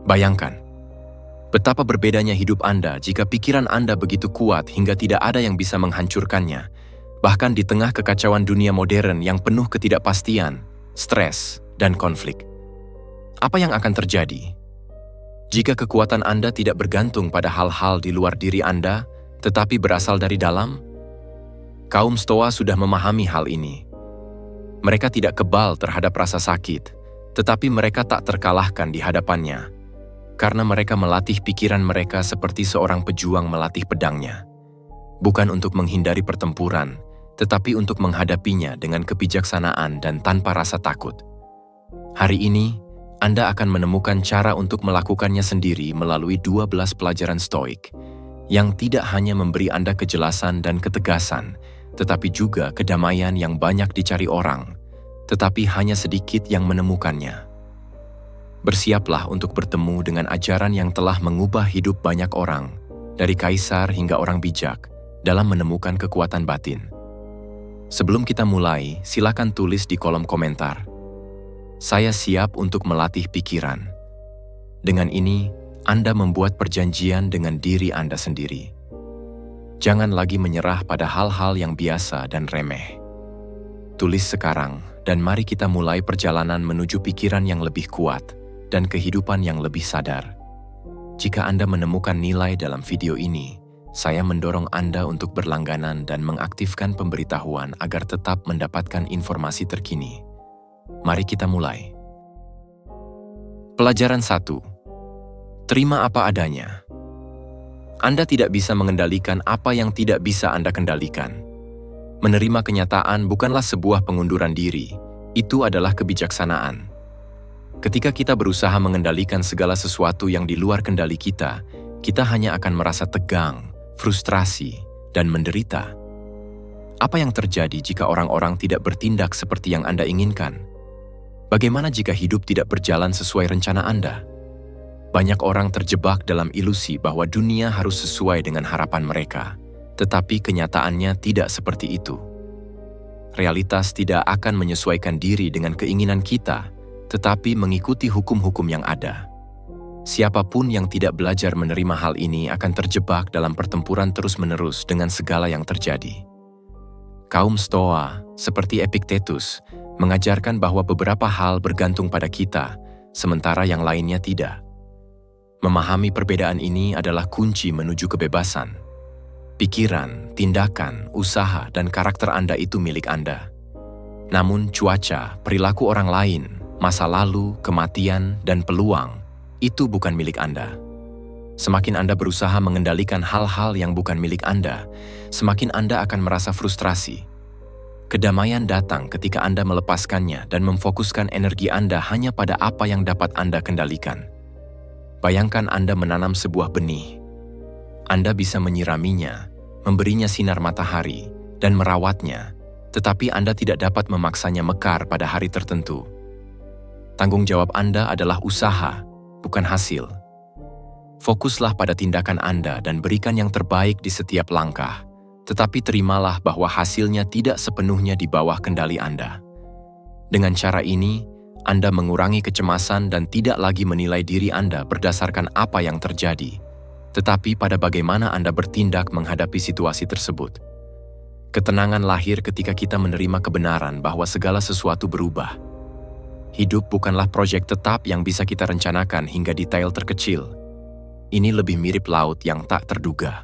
Bayangkan, betapa berbedanya hidup Anda jika pikiran Anda begitu kuat hingga tidak ada yang bisa menghancurkannya, bahkan di tengah kekacauan dunia modern yang penuh ketidakpastian, stres, dan konflik. Apa yang akan terjadi jika kekuatan Anda tidak bergantung pada hal-hal di luar diri Anda, tetapi berasal dari dalam? Kaum Stoa sudah memahami hal ini. Mereka tidak kebal terhadap rasa sakit, tetapi mereka tak terkalahkan di hadapannya, karena mereka melatih pikiran mereka seperti seorang pejuang melatih pedangnya. Bukan untuk menghindari pertempuran, tetapi untuk menghadapinya dengan kebijaksanaan dan tanpa rasa takut. Hari ini, Anda akan menemukan cara untuk melakukannya sendiri melalui 12 pelajaran Stoik, yang tidak hanya memberi Anda kejelasan dan ketegasan, tetapi juga kedamaian yang banyak dicari orang, tetapi hanya sedikit yang menemukannya. Bersiaplah untuk bertemu dengan ajaran yang telah mengubah hidup banyak orang, dari kaisar hingga orang bijak, dalam menemukan kekuatan batin. Sebelum kita mulai, silakan tulis di kolom komentar, "Saya siap untuk melatih pikiran." Dengan ini, Anda membuat perjanjian dengan diri Anda sendiri. Jangan lagi menyerah pada hal-hal yang biasa dan remeh. Tulis sekarang, dan mari kita mulai perjalanan menuju pikiran yang lebih kuat dan kehidupan yang lebih sadar. Jika Anda menemukan nilai dalam video ini, saya mendorong Anda untuk berlangganan dan mengaktifkan pemberitahuan agar tetap mendapatkan informasi terkini. Mari kita mulai. Pelajaran 1. Terima apa adanya. Anda tidak bisa mengendalikan apa yang tidak bisa Anda kendalikan. Menerima kenyataan bukanlah sebuah pengunduran diri, itu adalah kebijaksanaan. Ketika kita berusaha mengendalikan segala sesuatu yang di luar kendali kita hanya akan merasa tegang, frustrasi, dan menderita. Apa yang terjadi jika orang-orang tidak bertindak seperti yang Anda inginkan? Bagaimana jika hidup tidak berjalan sesuai rencana Anda? Banyak orang terjebak dalam ilusi bahwa dunia harus sesuai dengan harapan mereka, tetapi kenyataannya tidak seperti itu. Realitas tidak akan menyesuaikan diri dengan keinginan kita, tetapi mengikuti hukum-hukum yang ada. Siapapun yang tidak belajar menerima hal ini akan terjebak dalam pertempuran terus-menerus dengan segala yang terjadi. Kaum Stoa, seperti Epictetus, mengajarkan bahwa beberapa hal bergantung pada kita, sementara yang lainnya tidak. Memahami perbedaan ini adalah kunci menuju kebebasan. Pikiran, tindakan, usaha, dan karakter Anda itu milik Anda. Namun cuaca, perilaku orang lain, masa lalu, kematian, dan peluang, itu bukan milik Anda. Semakin Anda berusaha mengendalikan hal-hal yang bukan milik Anda, semakin Anda akan merasa frustrasi. Kedamaian datang ketika Anda melepaskannya dan memfokuskan energi Anda hanya pada apa yang dapat Anda kendalikan. Bayangkan Anda menanam sebuah benih. Anda bisa menyiraminya, memberinya sinar matahari, dan merawatnya, tetapi Anda tidak dapat memaksanya mekar pada hari tertentu. Tanggung jawab Anda adalah usaha, bukan hasil. Fokuslah pada tindakan Anda dan berikan yang terbaik di setiap langkah, tetapi terimalah bahwa hasilnya tidak sepenuhnya di bawah kendali Anda. Dengan cara ini, Anda mengurangi kecemasan dan tidak lagi menilai diri Anda berdasarkan apa yang terjadi, tetapi pada bagaimana Anda bertindak menghadapi situasi tersebut. Ketenangan lahir ketika kita menerima kebenaran bahwa segala sesuatu berubah. Hidup bukanlah proyek tetap yang bisa kita rencanakan hingga detail terkecil. Ini lebih mirip laut yang tak terduga.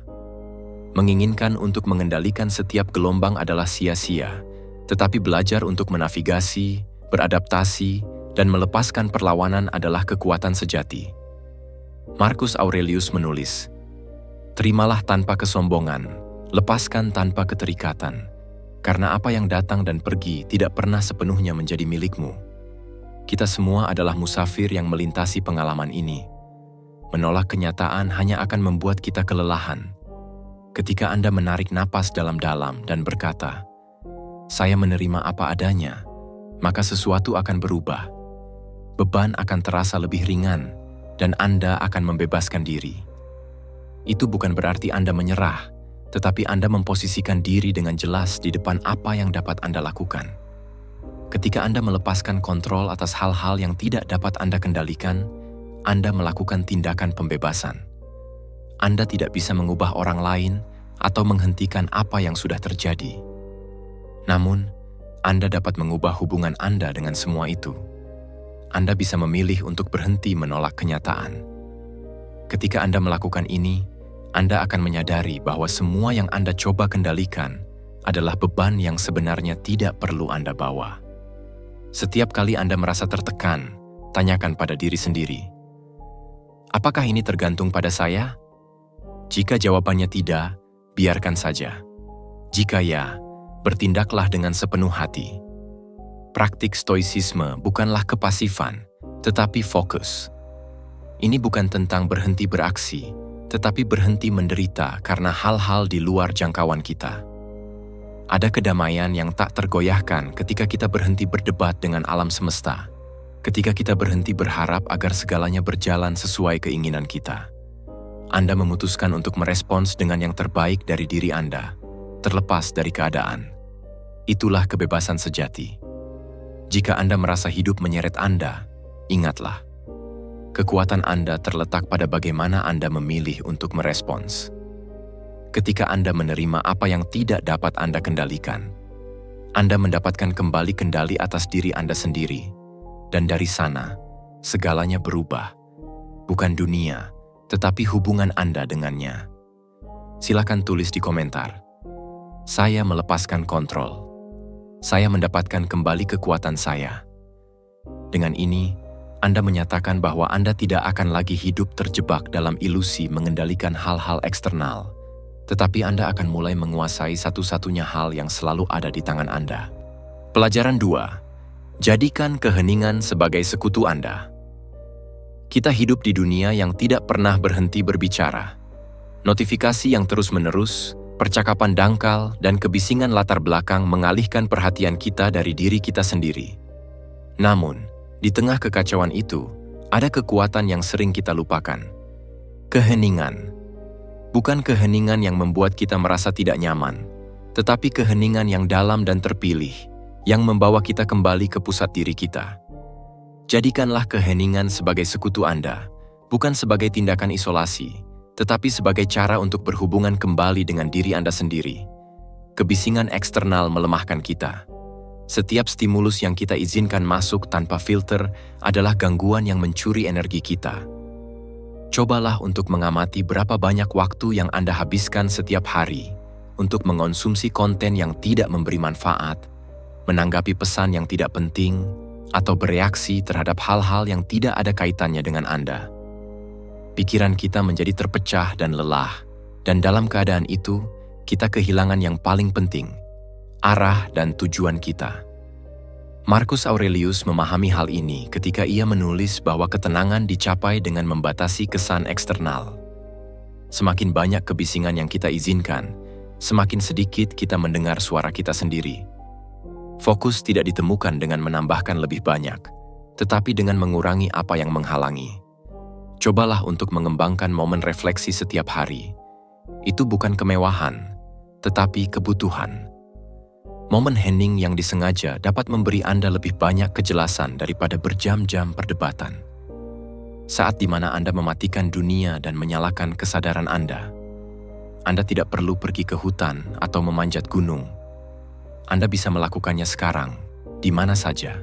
Menginginkan untuk mengendalikan setiap gelombang adalah sia-sia, tetapi belajar untuk menavigasi, beradaptasi, dan melepaskan perlawanan adalah kekuatan sejati. Marcus Aurelius menulis, "Terimalah tanpa kesombongan, lepaskan tanpa keterikatan, karena apa yang datang dan pergi tidak pernah sepenuhnya menjadi milikmu." Kita semua adalah musafir yang melintasi pengalaman ini. Menolak kenyataan hanya akan membuat kita kelelahan. Ketika Anda menarik napas dalam-dalam dan berkata, "Saya menerima apa adanya," maka sesuatu akan berubah. Beban akan terasa lebih ringan, dan Anda akan membebaskan diri. Itu bukan berarti Anda menyerah, tetapi Anda memposisikan diri dengan jelas di depan apa yang dapat Anda lakukan. Ketika Anda melepaskan kontrol atas hal-hal yang tidak dapat Anda kendalikan, Anda melakukan tindakan pembebasan. Anda tidak bisa mengubah orang lain atau menghentikan apa yang sudah terjadi. Namun, Anda dapat mengubah hubungan Anda dengan semua itu. Anda bisa memilih untuk berhenti menolak kenyataan. Ketika Anda melakukan ini, Anda akan menyadari bahwa semua yang Anda coba kendalikan adalah beban yang sebenarnya tidak perlu Anda bawa. Setiap kali Anda merasa tertekan, tanyakan pada diri sendiri, apakah ini tergantung pada saya? Jika jawabannya tidak, biarkan saja. Jika ya, bertindaklah dengan sepenuh hati. Praktik stoicisme bukanlah kepasifan, tetapi fokus. Ini bukan tentang berhenti beraksi, tetapi berhenti menderita karena hal-hal di luar jangkauan kita. Ada kedamaian yang tak tergoyahkan ketika kita berhenti berdebat dengan alam semesta, ketika kita berhenti berharap agar segalanya berjalan sesuai keinginan kita. Anda memutuskan untuk merespons dengan yang terbaik dari diri Anda, terlepas dari keadaan. Itulah kebebasan sejati. Jika Anda merasa hidup menyeret Anda, ingatlah, kekuatan Anda terletak pada bagaimana Anda memilih untuk merespons. Ketika Anda menerima apa yang tidak dapat Anda kendalikan, Anda mendapatkan kembali kendali atas diri Anda sendiri, dan dari sana, segalanya berubah. Bukan dunia, tetapi hubungan Anda dengannya. Silakan tulis di komentar, saya melepaskan kontrol. Saya mendapatkan kembali kekuatan saya. Dengan ini, Anda menyatakan bahwa Anda tidak akan lagi hidup terjebak dalam ilusi mengendalikan hal-hal eksternal, tetapi Anda akan mulai menguasai satu-satunya hal yang selalu ada di tangan Anda. Pelajaran 2. Jadikan keheningan sebagai sekutu Anda. Kita hidup di dunia yang tidak pernah berhenti berbicara. Notifikasi yang terus-menerus, percakapan dangkal, dan kebisingan latar belakang mengalihkan perhatian kita dari diri kita sendiri. Namun, di tengah kekacauan itu, ada kekuatan yang sering kita lupakan. Keheningan. Bukan keheningan yang membuat kita merasa tidak nyaman, tetapi keheningan yang dalam dan terpilih, yang membawa kita kembali ke pusat diri kita. Jadikanlah keheningan sebagai sekutu Anda, bukan sebagai tindakan isolasi, tetapi sebagai cara untuk berhubungan kembali dengan diri Anda sendiri. Kebisingan eksternal melemahkan kita. Setiap stimulus yang kita izinkan masuk tanpa filter adalah gangguan yang mencuri energi kita. Cobalah untuk mengamati berapa banyak waktu yang Anda habiskan setiap hari untuk mengonsumsi konten yang tidak memberi manfaat, menanggapi pesan yang tidak penting, atau bereaksi terhadap hal-hal yang tidak ada kaitannya dengan Anda. Pikiran kita menjadi terpecah dan lelah, dan dalam keadaan itu, kita kehilangan yang paling penting, arah dan tujuan kita. Marcus Aurelius memahami hal ini ketika ia menulis bahwa ketenangan dicapai dengan membatasi kesan eksternal. Semakin banyak kebisingan yang kita izinkan, semakin sedikit kita mendengar suara kita sendiri. Fokus tidak ditemukan dengan menambahkan lebih banyak, tetapi dengan mengurangi apa yang menghalangi. Cobalah untuk mengembangkan momen refleksi setiap hari. Itu bukan kemewahan, tetapi kebutuhan. Momen hening yang disengaja dapat memberi Anda lebih banyak kejelasan daripada berjam-jam perdebatan. Saat di mana Anda mematikan dunia dan menyalakan kesadaran Anda tidak perlu pergi ke hutan atau memanjat gunung. Anda bisa melakukannya sekarang, di mana saja.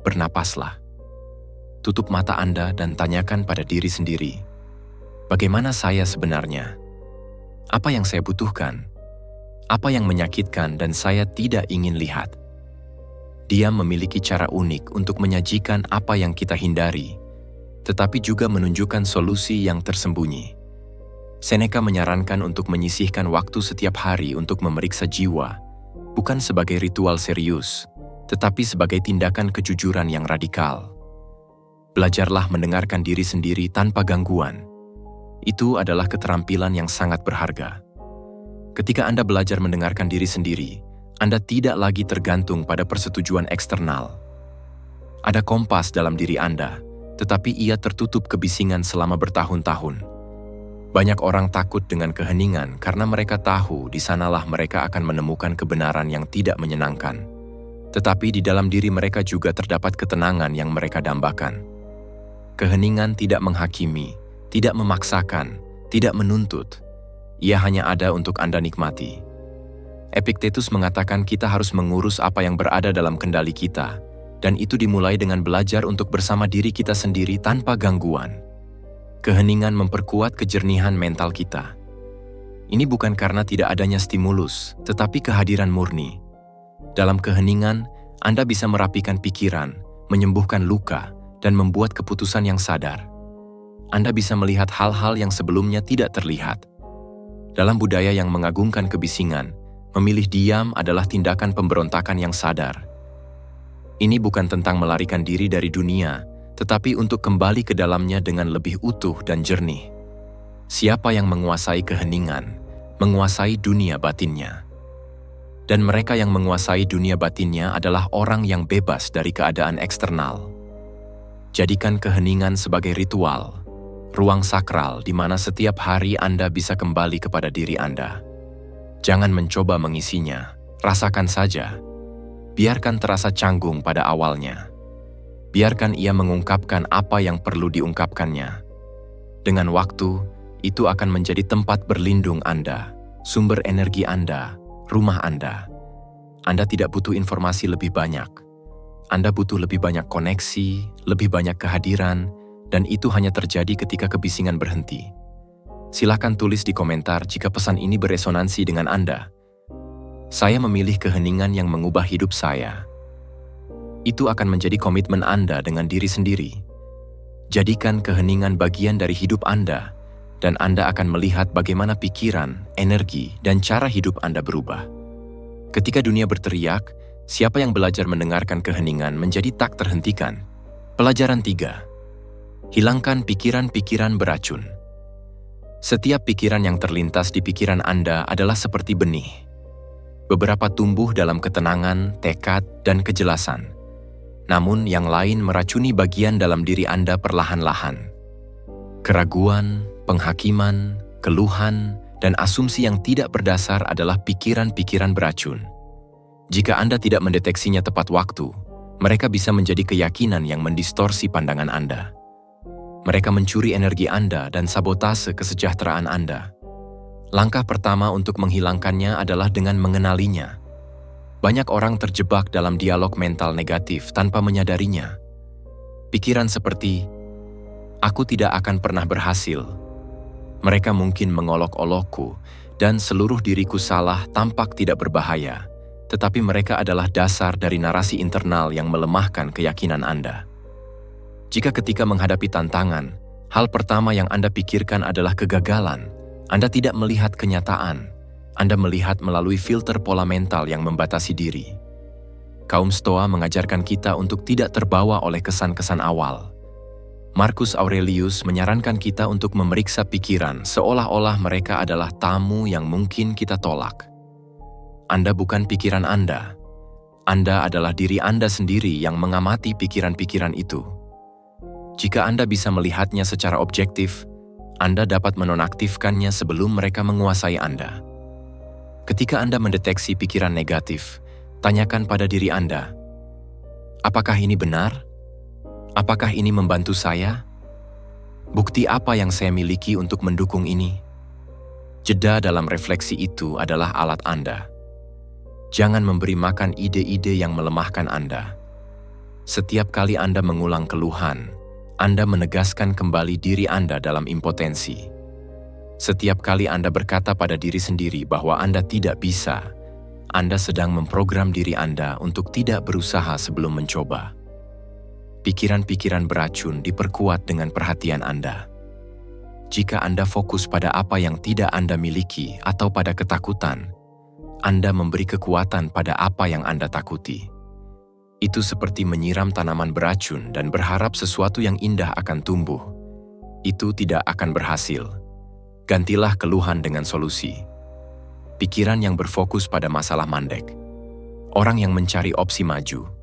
Bernapaslah. Tutup mata Anda dan tanyakan pada diri sendiri, bagaimana saya sebenarnya? Apa yang saya butuhkan? Apa yang menyakitkan dan saya tidak ingin lihat? Dia memiliki cara unik untuk menyajikan apa yang kita hindari, tetapi juga menunjukkan solusi yang tersembunyi. Seneca menyarankan untuk menyisihkan waktu setiap hari untuk memeriksa jiwa, bukan sebagai ritual serius, tetapi sebagai tindakan kejujuran yang radikal. Belajarlah mendengarkan diri sendiri tanpa gangguan. Itu adalah keterampilan yang sangat berharga. Ketika Anda belajar mendengarkan diri sendiri, Anda tidak lagi tergantung pada persetujuan eksternal. Ada kompas dalam diri Anda, tetapi ia tertutup kebisingan selama bertahun-tahun. Banyak orang takut dengan keheningan karena mereka tahu di sanalah mereka akan menemukan kebenaran yang tidak menyenangkan. Tetapi di dalam diri mereka juga terdapat ketenangan yang mereka dambakan. Keheningan tidak menghakimi, tidak memaksakan, tidak menuntut. Ia hanya ada untuk Anda nikmati. Epictetus mengatakan kita harus mengurus apa yang berada dalam kendali kita, dan itu dimulai dengan belajar untuk bersama diri kita sendiri tanpa gangguan. Keheningan memperkuat kejernihan mental kita. Ini bukan karena tidak adanya stimulus, tetapi kehadiran murni. Dalam keheningan, Anda bisa merapikan pikiran, menyembuhkan luka, dan membuat keputusan yang sadar. Anda bisa melihat hal-hal yang sebelumnya tidak terlihat. Dalam budaya yang mengagungkan kebisingan, memilih diam adalah tindakan pemberontakan yang sadar. Ini bukan tentang melarikan diri dari dunia, tetapi untuk kembali ke dalamnya dengan lebih utuh dan jernih. Siapa yang menguasai keheningan, menguasai dunia batinnya. Dan mereka yang menguasai dunia batinnya adalah orang yang bebas dari keadaan eksternal. Jadikan keheningan sebagai ritual, ruang sakral di mana setiap hari Anda bisa kembali kepada diri Anda. Jangan mencoba mengisinya, rasakan saja. Biarkan terasa canggung pada awalnya. Biarkan ia mengungkapkan apa yang perlu diungkapkannya. Dengan waktu, itu akan menjadi tempat berlindung Anda, sumber energi Anda, rumah Anda. Anda tidak butuh informasi lebih banyak. Anda butuh lebih banyak koneksi, lebih banyak kehadiran, dan itu hanya terjadi ketika kebisingan berhenti. Silakan tulis di komentar jika pesan ini beresonansi dengan Anda. Saya memilih keheningan yang mengubah hidup saya. Itu akan menjadi komitmen Anda dengan diri sendiri. Jadikan keheningan bagian dari hidup Anda, dan Anda akan melihat bagaimana pikiran, energi, dan cara hidup Anda berubah. Ketika dunia berteriak, siapa yang belajar mendengarkan keheningan menjadi tak terhentikan. Pelajaran 3. Hilangkan pikiran-pikiran beracun. Setiap pikiran yang terlintas di pikiran Anda adalah seperti benih. Beberapa tumbuh dalam ketenangan, tekad, dan kejelasan. Namun yang lain meracuni bagian dalam diri Anda perlahan-lahan. Keraguan, penghakiman, keluhan, dan asumsi yang tidak berdasar adalah pikiran-pikiran beracun. Jika Anda tidak mendeteksinya tepat waktu, mereka bisa menjadi keyakinan yang mendistorsi pandangan Anda. Mereka mencuri energi Anda dan sabotase kesejahteraan Anda. Langkah pertama untuk menghilangkannya adalah dengan mengenalinya. Banyak orang terjebak dalam dialog mental negatif tanpa menyadarinya. Pikiran seperti, "Aku tidak akan pernah berhasil." Mereka mungkin mengolok-olokku, dan seluruh diriku salah tampak tidak berbahaya. Tetapi mereka adalah dasar dari narasi internal yang melemahkan keyakinan Anda. Jika ketika menghadapi tantangan, hal pertama yang Anda pikirkan adalah kegagalan, Anda tidak melihat kenyataan, Anda melihat melalui filter pola mental yang membatasi diri. Kaum Stoa mengajarkan kita untuk tidak terbawa oleh kesan-kesan awal. Marcus Aurelius menyarankan kita untuk memeriksa pikiran seolah-olah mereka adalah tamu yang mungkin kita tolak. Anda bukan pikiran Anda. Anda adalah diri Anda sendiri yang mengamati pikiran-pikiran itu. Jika Anda bisa melihatnya secara objektif, Anda dapat menonaktifkannya sebelum mereka menguasai Anda. Ketika Anda mendeteksi pikiran negatif, tanyakan pada diri Anda, apakah ini benar? Apakah ini membantu saya? Bukti apa yang saya miliki untuk mendukung ini? Jeda dalam refleksi itu adalah alat Anda. Jangan memberi makan ide-ide yang melemahkan Anda. Setiap kali Anda mengulang keluhan, Anda menegaskan kembali diri Anda dalam impotensi. Setiap kali Anda berkata pada diri sendiri bahwa Anda tidak bisa, Anda sedang memprogram diri Anda untuk tidak berusaha sebelum mencoba. Pikiran-pikiran beracun diperkuat dengan perhatian Anda. Jika Anda fokus pada apa yang tidak Anda miliki atau pada ketakutan, Anda memberi kekuatan pada apa yang Anda takuti. Itu seperti menyiram tanaman beracun dan berharap sesuatu yang indah akan tumbuh. Itu tidak akan berhasil. Gantilah keluhan dengan solusi. Pikiran yang berfokus pada masalah mandek. Orang yang mencari opsi maju.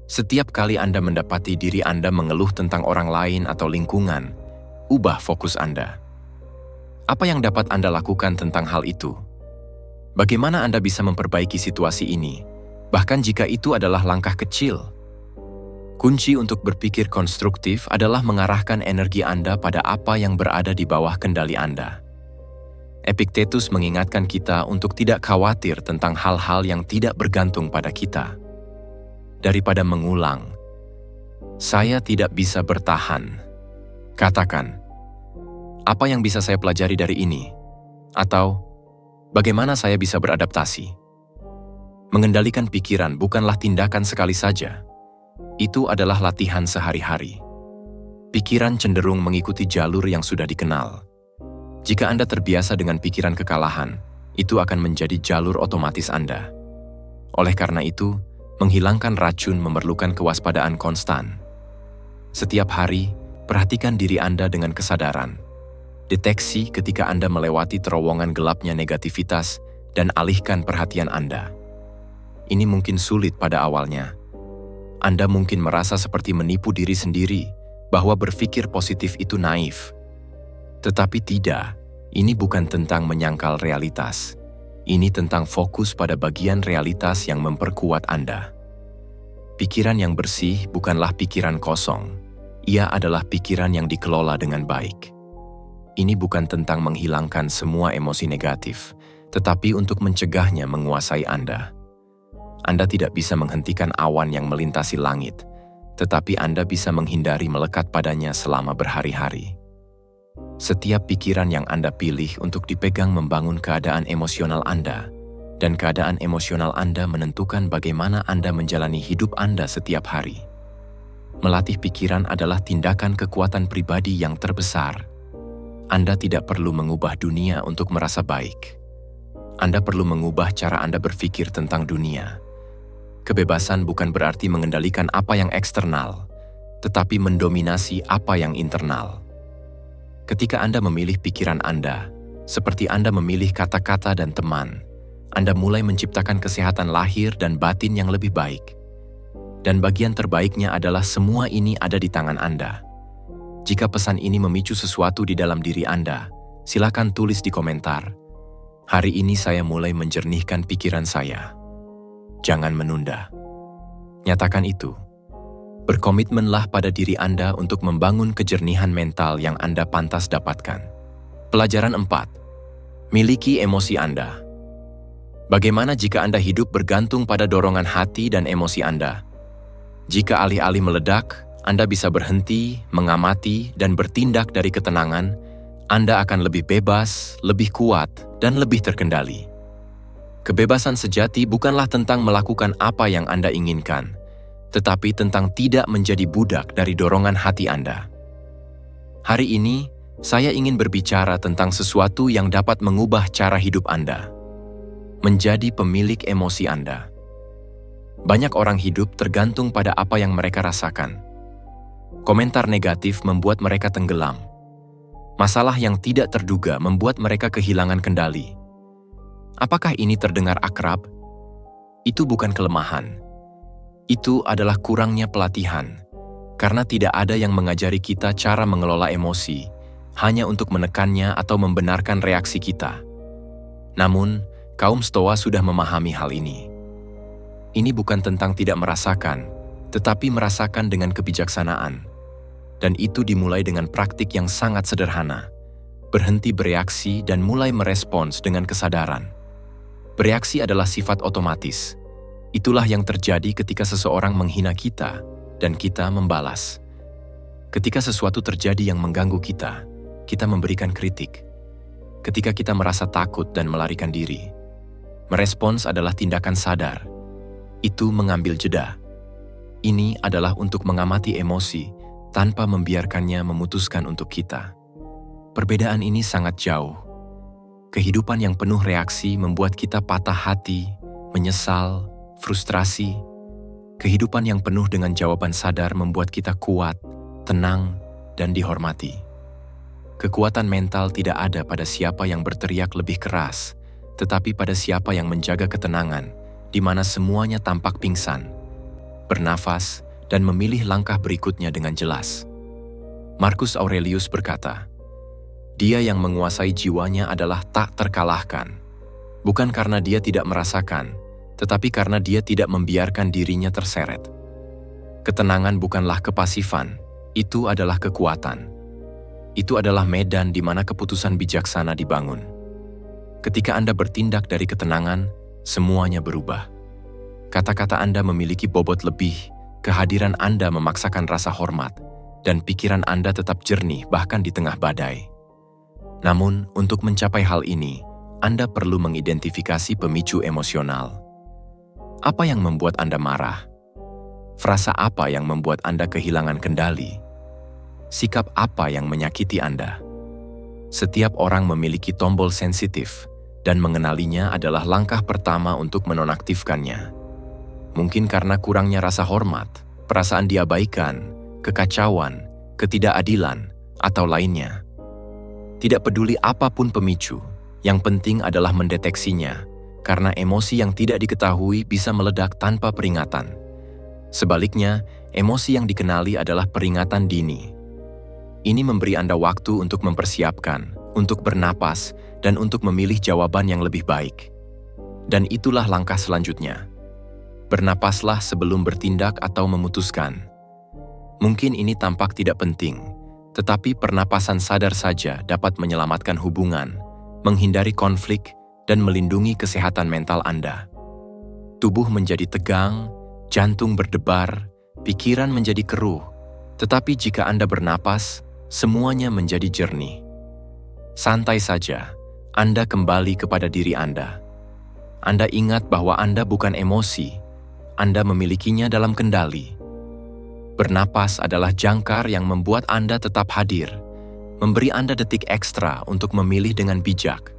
Setiap kali Anda mendapati diri Anda mengeluh tentang orang lain atau lingkungan, ubah fokus Anda. Apa yang dapat Anda lakukan tentang hal itu? Bagaimana Anda bisa memperbaiki situasi ini, bahkan jika itu adalah langkah kecil? Kunci untuk berpikir konstruktif adalah mengarahkan energi Anda pada apa yang berada di bawah kendali Anda. Epictetus mengingatkan kita untuk tidak khawatir tentang hal-hal yang tidak bergantung pada kita. Daripada mengulang, "Saya tidak bisa bertahan," katakan, "Apa yang bisa saya pelajari dari ini?" Atau, "Bagaimana saya bisa beradaptasi?" Mengendalikan pikiran bukanlah tindakan sekali saja. Itu adalah latihan sehari-hari. Pikiran cenderung mengikuti jalur yang sudah dikenal. Jika Anda terbiasa dengan pikiran kekalahan, itu akan menjadi jalur otomatis Anda. Oleh karena itu, menghilangkan racun memerlukan kewaspadaan konstan. Setiap hari, perhatikan diri Anda dengan kesadaran. Deteksi ketika Anda melewati terowongan gelapnya negativitas dan alihkan perhatian Anda. Ini mungkin sulit pada awalnya. Anda mungkin merasa seperti menipu diri sendiri bahwa berpikir positif itu naif. Tetapi tidak, ini bukan tentang menyangkal realitas. Ini tentang fokus pada bagian realitas yang memperkuat Anda. Pikiran yang bersih bukanlah pikiran kosong. Ia adalah pikiran yang dikelola dengan baik. Ini bukan tentang menghilangkan semua emosi negatif, tetapi untuk mencegahnya menguasai Anda. Anda tidak bisa menghentikan awan yang melintasi langit, tetapi Anda bisa menghindari melekat padanya selama berhari-hari. Setiap pikiran yang Anda pilih untuk dipegang membangun keadaan emosional Anda, dan keadaan emosional Anda menentukan bagaimana Anda menjalani hidup Anda setiap hari. Melatih pikiran adalah tindakan kekuatan pribadi yang terbesar. Anda tidak perlu mengubah dunia untuk merasa baik. Anda perlu mengubah cara Anda berpikir tentang dunia. Kebebasan bukan berarti mengendalikan apa yang eksternal, tetapi mendominasi apa yang internal. Ketika Anda memilih pikiran Anda, seperti Anda memilih kata-kata dan teman, Anda mulai menciptakan kesehatan lahir dan batin yang lebih baik. Dan bagian terbaiknya adalah semua ini ada di tangan Anda. Jika pesan ini memicu sesuatu di dalam diri Anda, silakan tulis di komentar. "Hari ini saya mulai menjernihkan pikiran saya." Jangan menunda. Nyatakan itu. Berkomitmenlah pada diri Anda untuk membangun kejernihan mental yang Anda pantas dapatkan. Pelajaran 4. Miliki emosi Anda. Bagaimana jika Anda hidup bergantung pada dorongan hati dan emosi Anda? Jika alih-alih meledak, Anda bisa berhenti, mengamati, dan bertindak dari ketenangan, Anda akan lebih bebas, lebih kuat, dan lebih terkendali. Kebebasan sejati bukanlah tentang melakukan apa yang Anda inginkan, tetapi tentang tidak menjadi budak dari dorongan hati Anda. Hari ini, saya ingin berbicara tentang sesuatu yang dapat mengubah cara hidup Anda. Menjadi pemilik emosi Anda. Banyak orang hidup tergantung pada apa yang mereka rasakan. Komentar negatif membuat mereka tenggelam. Masalah yang tidak terduga membuat mereka kehilangan kendali. Apakah ini terdengar akrab? Itu bukan kelemahan. Itu adalah kurangnya pelatihan, karena tidak ada yang mengajari kita cara mengelola emosi, hanya untuk menekannya atau membenarkan reaksi kita. Namun, kaum Stoa sudah memahami hal ini. Ini bukan tentang tidak merasakan, tetapi merasakan dengan kebijaksanaan. Dan itu dimulai dengan praktik yang sangat sederhana. Berhenti bereaksi dan mulai merespons dengan kesadaran. Bereaksi adalah sifat otomatis. Itulah yang terjadi ketika seseorang menghina kita dan kita membalas. Ketika sesuatu terjadi yang mengganggu kita, kita memberikan kritik. Ketika kita merasa takut dan melarikan diri, merespons adalah tindakan sadar. Itu mengambil jeda. Ini adalah untuk mengamati emosi tanpa membiarkannya memutuskan untuk kita. Perbedaan ini sangat jauh. Kehidupan yang penuh reaksi membuat kita patah hati, menyesal, frustrasi. Kehidupan yang penuh dengan jawaban sadar membuat kita kuat, tenang, dan dihormati. Kekuatan mental tidak ada pada siapa yang berteriak lebih keras, tetapi pada siapa yang menjaga ketenangan, di mana semuanya tampak pingsan, bernafas, dan memilih langkah berikutnya dengan jelas. Marcus Aurelius berkata, "Dia yang menguasai jiwanya adalah tak terkalahkan, bukan karena dia tidak merasakan, tetapi karena dia tidak membiarkan dirinya terseret." Ketenangan bukanlah kepasifan, itu adalah kekuatan. Itu adalah medan di mana keputusan bijaksana dibangun. Ketika Anda bertindak dari ketenangan, semuanya berubah. Kata-kata Anda memiliki bobot lebih, kehadiran Anda memaksakan rasa hormat, dan pikiran Anda tetap jernih bahkan di tengah badai. Namun, untuk mencapai hal ini, Anda perlu mengidentifikasi pemicu emosional. Apa yang membuat Anda marah? Frasa apa yang membuat Anda kehilangan kendali? Sikap apa yang menyakiti Anda? Setiap orang memiliki tombol sensitif, dan mengenalinya adalah langkah pertama untuk menonaktifkannya. Mungkin karena kurangnya rasa hormat, perasaan diabaikan, kekacauan, ketidakadilan, atau lainnya. Tidak peduli apapun pemicu, yang penting adalah mendeteksinya, karena emosi yang tidak diketahui bisa meledak tanpa peringatan. Sebaliknya, emosi yang dikenali adalah peringatan dini. Ini memberi Anda waktu untuk mempersiapkan, untuk bernapas, dan untuk memilih jawaban yang lebih baik. Dan itulah langkah selanjutnya. Bernapaslah sebelum bertindak atau memutuskan. Mungkin ini tampak tidak penting, tetapi pernapasan sadar saja dapat menyelamatkan hubungan, menghindari konflik, dan melindungi kesehatan mental Anda. Tubuh menjadi tegang, jantung berdebar, pikiran menjadi keruh, tetapi jika Anda bernapas, semuanya menjadi jernih. Santai saja, Anda kembali kepada diri Anda. Anda ingat bahwa Anda bukan emosi, Anda memilikinya dalam kendali. Bernapas adalah jangkar yang membuat Anda tetap hadir, memberi Anda detik ekstra untuk memilih dengan bijak.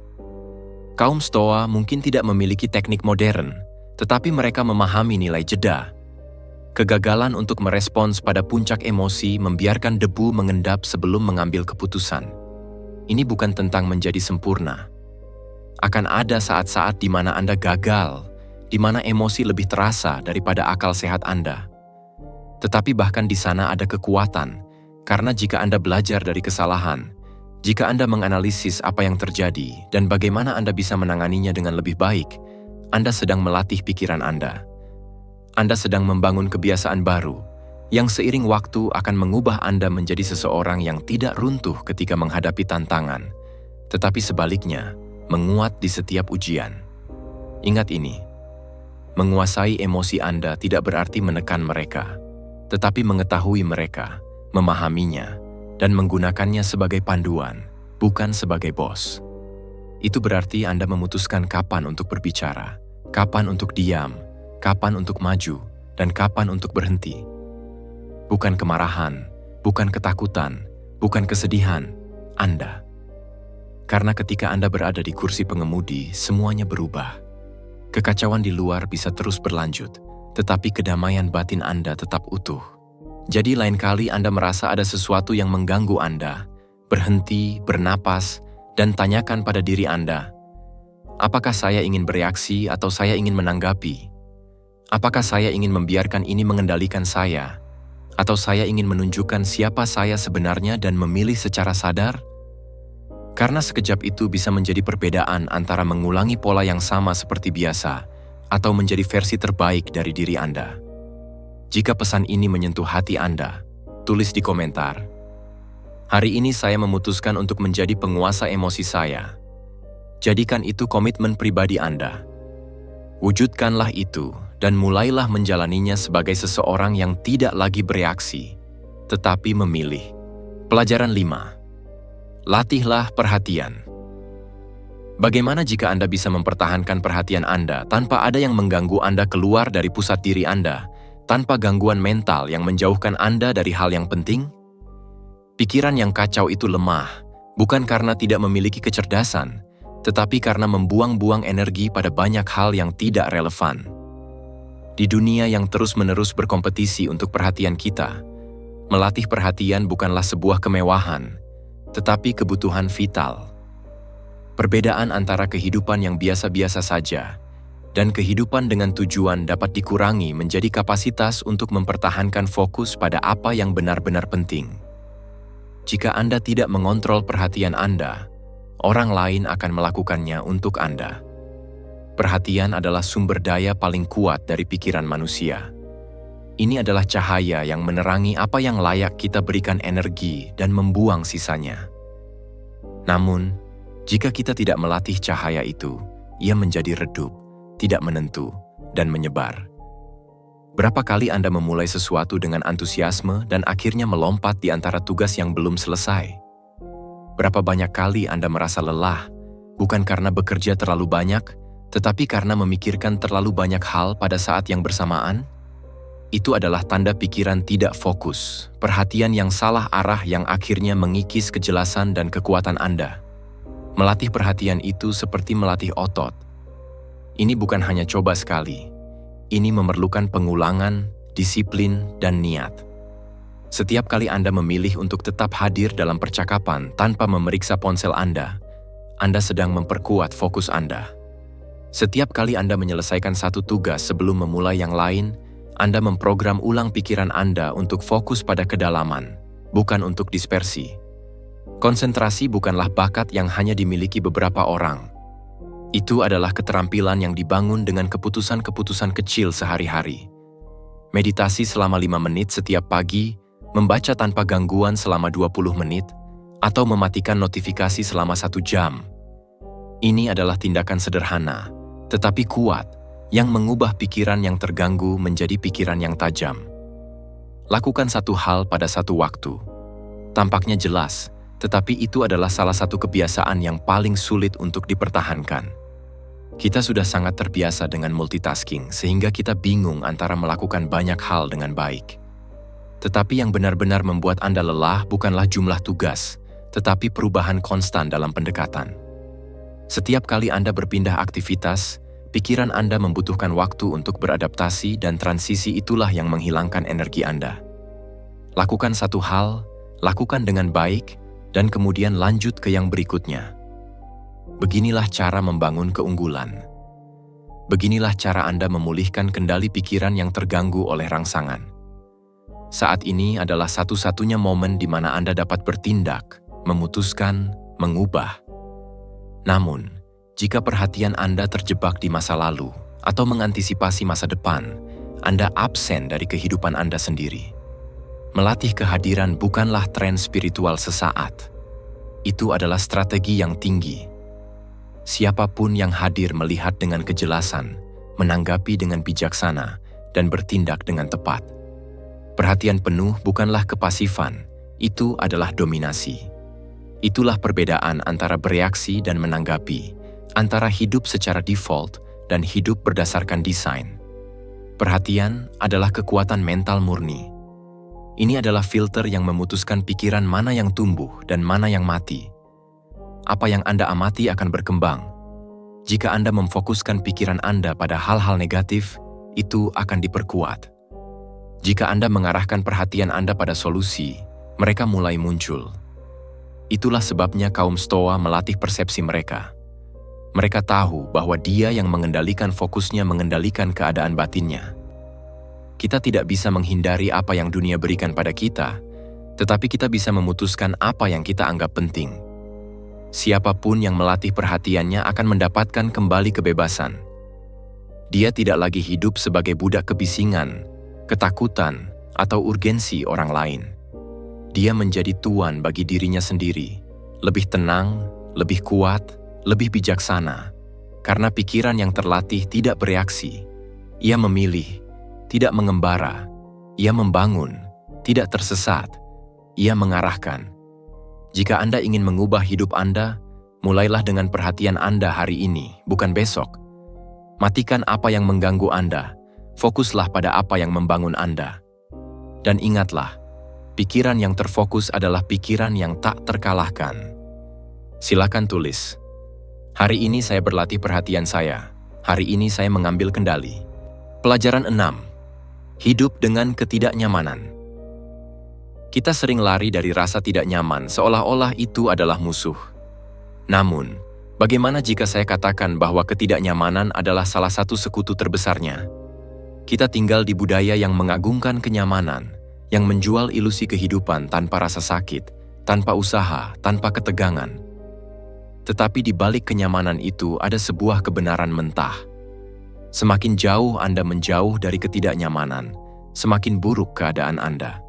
Kaum Stoa mungkin tidak memiliki teknik modern, tetapi mereka memahami nilai jeda. Kegagalan untuk merespons pada puncak emosi membiarkan debu mengendap sebelum mengambil keputusan. Ini bukan tentang menjadi sempurna. Akan ada saat-saat di mana Anda gagal, di mana emosi lebih terasa daripada akal sehat Anda. Tetapi bahkan di sana ada kekuatan, karena jika Anda belajar dari kesalahan, jika Anda menganalisis apa yang terjadi dan bagaimana Anda bisa menanganinya dengan lebih baik, Anda sedang melatih pikiran Anda. Anda sedang membangun kebiasaan baru, yang seiring waktu akan mengubah Anda menjadi seseorang yang tidak runtuh ketika menghadapi tantangan, tetapi sebaliknya, menguat di setiap ujian. Ingat ini, menguasai emosi Anda tidak berarti menekan mereka, tetapi mengetahui mereka, memahaminya, dan menggunakannya sebagai panduan, bukan sebagai bos. Itu berarti Anda memutuskan kapan untuk berbicara, kapan untuk diam, kapan untuk maju, dan kapan untuk berhenti. Bukan kemarahan, bukan ketakutan, bukan kesedihan, Anda. Karena ketika Anda berada di kursi pengemudi, semuanya berubah. Kekacauan di luar bisa terus berlanjut, tetapi kedamaian batin Anda tetap utuh. Jadi lain kali Anda merasa ada sesuatu yang mengganggu Anda, berhenti, bernapas, dan tanyakan pada diri Anda, apakah saya ingin bereaksi atau saya ingin menanggapi? Apakah saya ingin membiarkan ini mengendalikan saya? Atau saya ingin menunjukkan siapa saya sebenarnya dan memilih secara sadar? Karena sekejap itu bisa menjadi perbedaan antara mengulangi pola yang sama seperti biasa atau menjadi versi terbaik dari diri Anda. Jika pesan ini menyentuh hati Anda, tulis di komentar. Hari ini saya memutuskan untuk menjadi penguasa emosi saya. Jadikan itu komitmen pribadi Anda. Wujudkanlah itu dan mulailah menjalaninya sebagai seseorang yang tidak lagi bereaksi, tetapi memilih. Pelajaran 5. Latihlah perhatian. Bagaimana jika Anda bisa mempertahankan perhatian Anda tanpa ada yang mengganggu Anda keluar dari pusat diri Anda, tanpa gangguan mental yang menjauhkan Anda dari hal yang penting? Pikiran yang kacau itu lemah, bukan karena tidak memiliki kecerdasan, tetapi karena membuang-buang energi pada banyak hal yang tidak relevan. Di dunia yang terus-menerus berkompetisi untuk perhatian kita, melatih perhatian bukanlah sebuah kemewahan, tetapi kebutuhan vital. Perbedaan antara kehidupan yang biasa-biasa saja dan kehidupan dengan tujuan dapat dikurangi menjadi kapasitas untuk mempertahankan fokus pada apa yang benar-benar penting. Jika Anda tidak mengontrol perhatian Anda, orang lain akan melakukannya untuk Anda. Perhatian adalah sumber daya paling kuat dari pikiran manusia. Ini adalah cahaya yang menerangi apa yang layak kita berikan energi dan membuang sisanya. Namun, jika kita tidak melatih cahaya itu, ia menjadi redup, tidak menentu, dan menyebar. Berapa kali Anda memulai sesuatu dengan antusiasme dan akhirnya melompat di antara tugas yang belum selesai? Berapa banyak kali Anda merasa lelah, bukan karena bekerja terlalu banyak, tetapi karena memikirkan terlalu banyak hal pada saat yang bersamaan? Itu adalah tanda pikiran tidak fokus, perhatian yang salah arah yang akhirnya mengikis kejelasan dan kekuatan Anda. Melatih perhatian itu seperti melatih otot. Ini bukan hanya coba sekali. Ini memerlukan pengulangan, disiplin, dan niat. Setiap kali Anda memilih untuk tetap hadir dalam percakapan tanpa memeriksa ponsel Anda sedang memperkuat fokus Anda. Setiap kali Anda menyelesaikan satu tugas sebelum memulai yang lain, Anda memprogram ulang pikiran Anda untuk fokus pada kedalaman, bukan untuk dispersi. Konsentrasi bukanlah bakat yang hanya dimiliki beberapa orang. Itu adalah keterampilan yang dibangun dengan keputusan-keputusan kecil sehari-hari. Meditasi selama 5 menit setiap pagi, membaca tanpa gangguan selama 20 menit, atau mematikan notifikasi selama 1 jam. Ini adalah tindakan sederhana, tetapi kuat, yang mengubah pikiran yang terganggu menjadi pikiran yang tajam. Lakukan satu hal pada satu waktu. Tampaknya jelas, tetapi itu adalah salah satu kebiasaan yang paling sulit untuk dipertahankan. Kita sudah sangat terbiasa dengan multitasking, sehingga kita bingung antara melakukan banyak hal dengan baik. Tetapi yang benar-benar membuat Anda lelah bukanlah jumlah tugas, tetapi perubahan konstan dalam pendekatan. Setiap kali Anda berpindah aktivitas, pikiran Anda membutuhkan waktu untuk beradaptasi dan transisi itulah yang menghilangkan energi Anda. Lakukan satu hal, lakukan dengan baik, dan kemudian lanjut ke yang berikutnya. Beginilah cara membangun keunggulan. Beginilah cara Anda memulihkan kendali pikiran yang terganggu oleh rangsangan. Saat ini adalah satu-satunya momen di mana Anda dapat bertindak, memutuskan, mengubah. Namun, jika perhatian Anda terjebak di masa lalu atau mengantisipasi masa depan, Anda absen dari kehidupan Anda sendiri. Melatih kehadiran bukanlah tren spiritual sesaat. Itu adalah strategi yang tinggi. Siapapun yang hadir melihat dengan kejelasan, menanggapi dengan bijaksana, dan bertindak dengan tepat. Perhatian penuh bukanlah kepasifan, itu adalah dominasi. Itulah perbedaan antara bereaksi dan menanggapi, antara hidup secara default dan hidup berdasarkan desain. Perhatian adalah kekuatan mental murni. Ini adalah filter yang memutuskan pikiran mana yang tumbuh dan mana yang mati. Apa yang Anda amati akan berkembang. Jika Anda memfokuskan pikiran Anda pada hal-hal negatif, itu akan diperkuat. Jika Anda mengarahkan perhatian Anda pada solusi, mereka mulai muncul. Itulah sebabnya kaum Stoa melatih persepsi mereka. Mereka tahu bahwa dia yang mengendalikan fokusnya mengendalikan keadaan batinnya. Kita tidak bisa menghindari apa yang dunia berikan pada kita, tetapi kita bisa memutuskan apa yang kita anggap penting. Siapapun yang melatih perhatiannya akan mendapatkan kembali kebebasan. Dia tidak lagi hidup sebagai budak kebisingan, ketakutan, atau urgensi orang lain. Dia menjadi tuan bagi dirinya sendiri, lebih tenang, lebih kuat, lebih bijaksana, karena pikiran yang terlatih tidak bereaksi. Ia memilih, tidak mengembara. Ia membangun, tidak tersesat. Ia mengarahkan. Jika Anda ingin mengubah hidup Anda, mulailah dengan perhatian Anda hari ini, bukan besok. Matikan apa yang mengganggu Anda, fokuslah pada apa yang membangun Anda. Dan ingatlah, pikiran yang terfokus adalah pikiran yang tak terkalahkan. Silakan tulis. Hari ini saya berlatih perhatian saya. Hari ini saya mengambil kendali. Pelajaran 6. Hidup dengan ketidaknyamanan. Kita sering lari dari rasa tidak nyaman seolah-olah itu adalah musuh. Namun, bagaimana jika saya katakan bahwa ketidaknyamanan adalah salah satu sekutu terbesarnya? Kita tinggal di budaya yang mengagungkan kenyamanan, yang menjual ilusi kehidupan tanpa rasa sakit, tanpa usaha, tanpa ketegangan. Tetapi di balik kenyamanan itu ada sebuah kebenaran mentah. Semakin jauh Anda menjauh dari ketidaknyamanan, semakin buruk keadaan Anda.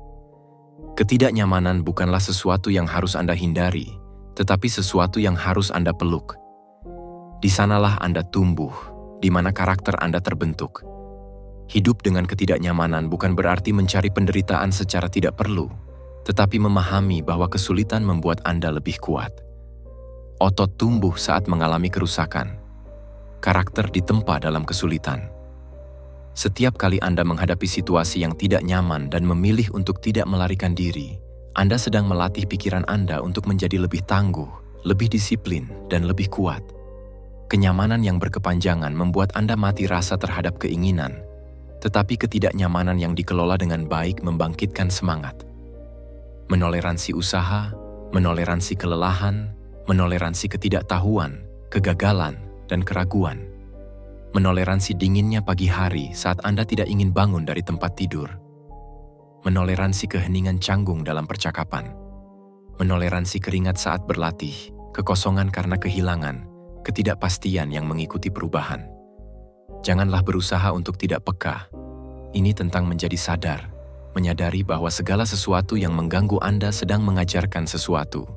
Ketidaknyamanan bukanlah sesuatu yang harus Anda hindari, tetapi sesuatu yang harus Anda peluk. Di sanalah Anda tumbuh, di mana karakter Anda terbentuk. Hidup dengan ketidaknyamanan bukan berarti mencari penderitaan secara tidak perlu, tetapi memahami bahwa kesulitan membuat Anda lebih kuat. Otot tumbuh saat mengalami kerusakan. Karakter ditempa dalam kesulitan. Setiap kali Anda menghadapi situasi yang tidak nyaman dan memilih untuk tidak melarikan diri, Anda sedang melatih pikiran Anda untuk menjadi lebih tangguh, lebih disiplin, dan lebih kuat. Kenyamanan yang berkepanjangan membuat Anda mati rasa terhadap keinginan, tetapi ketidaknyamanan yang dikelola dengan baik membangkitkan semangat. Menoleransi usaha, menoleransi kelelahan, menoleransi ketidaktahuan, kegagalan, dan keraguan. Menoleransi dinginnya pagi hari saat Anda tidak ingin bangun dari tempat tidur. Menoleransi keheningan canggung dalam percakapan. Menoleransi keringat saat berlatih, kekosongan karena kehilangan, ketidakpastian yang mengikuti perubahan. Janganlah berusaha untuk tidak peka. Ini tentang menjadi sadar, menyadari bahwa segala sesuatu yang mengganggu Anda sedang mengajarkan sesuatu.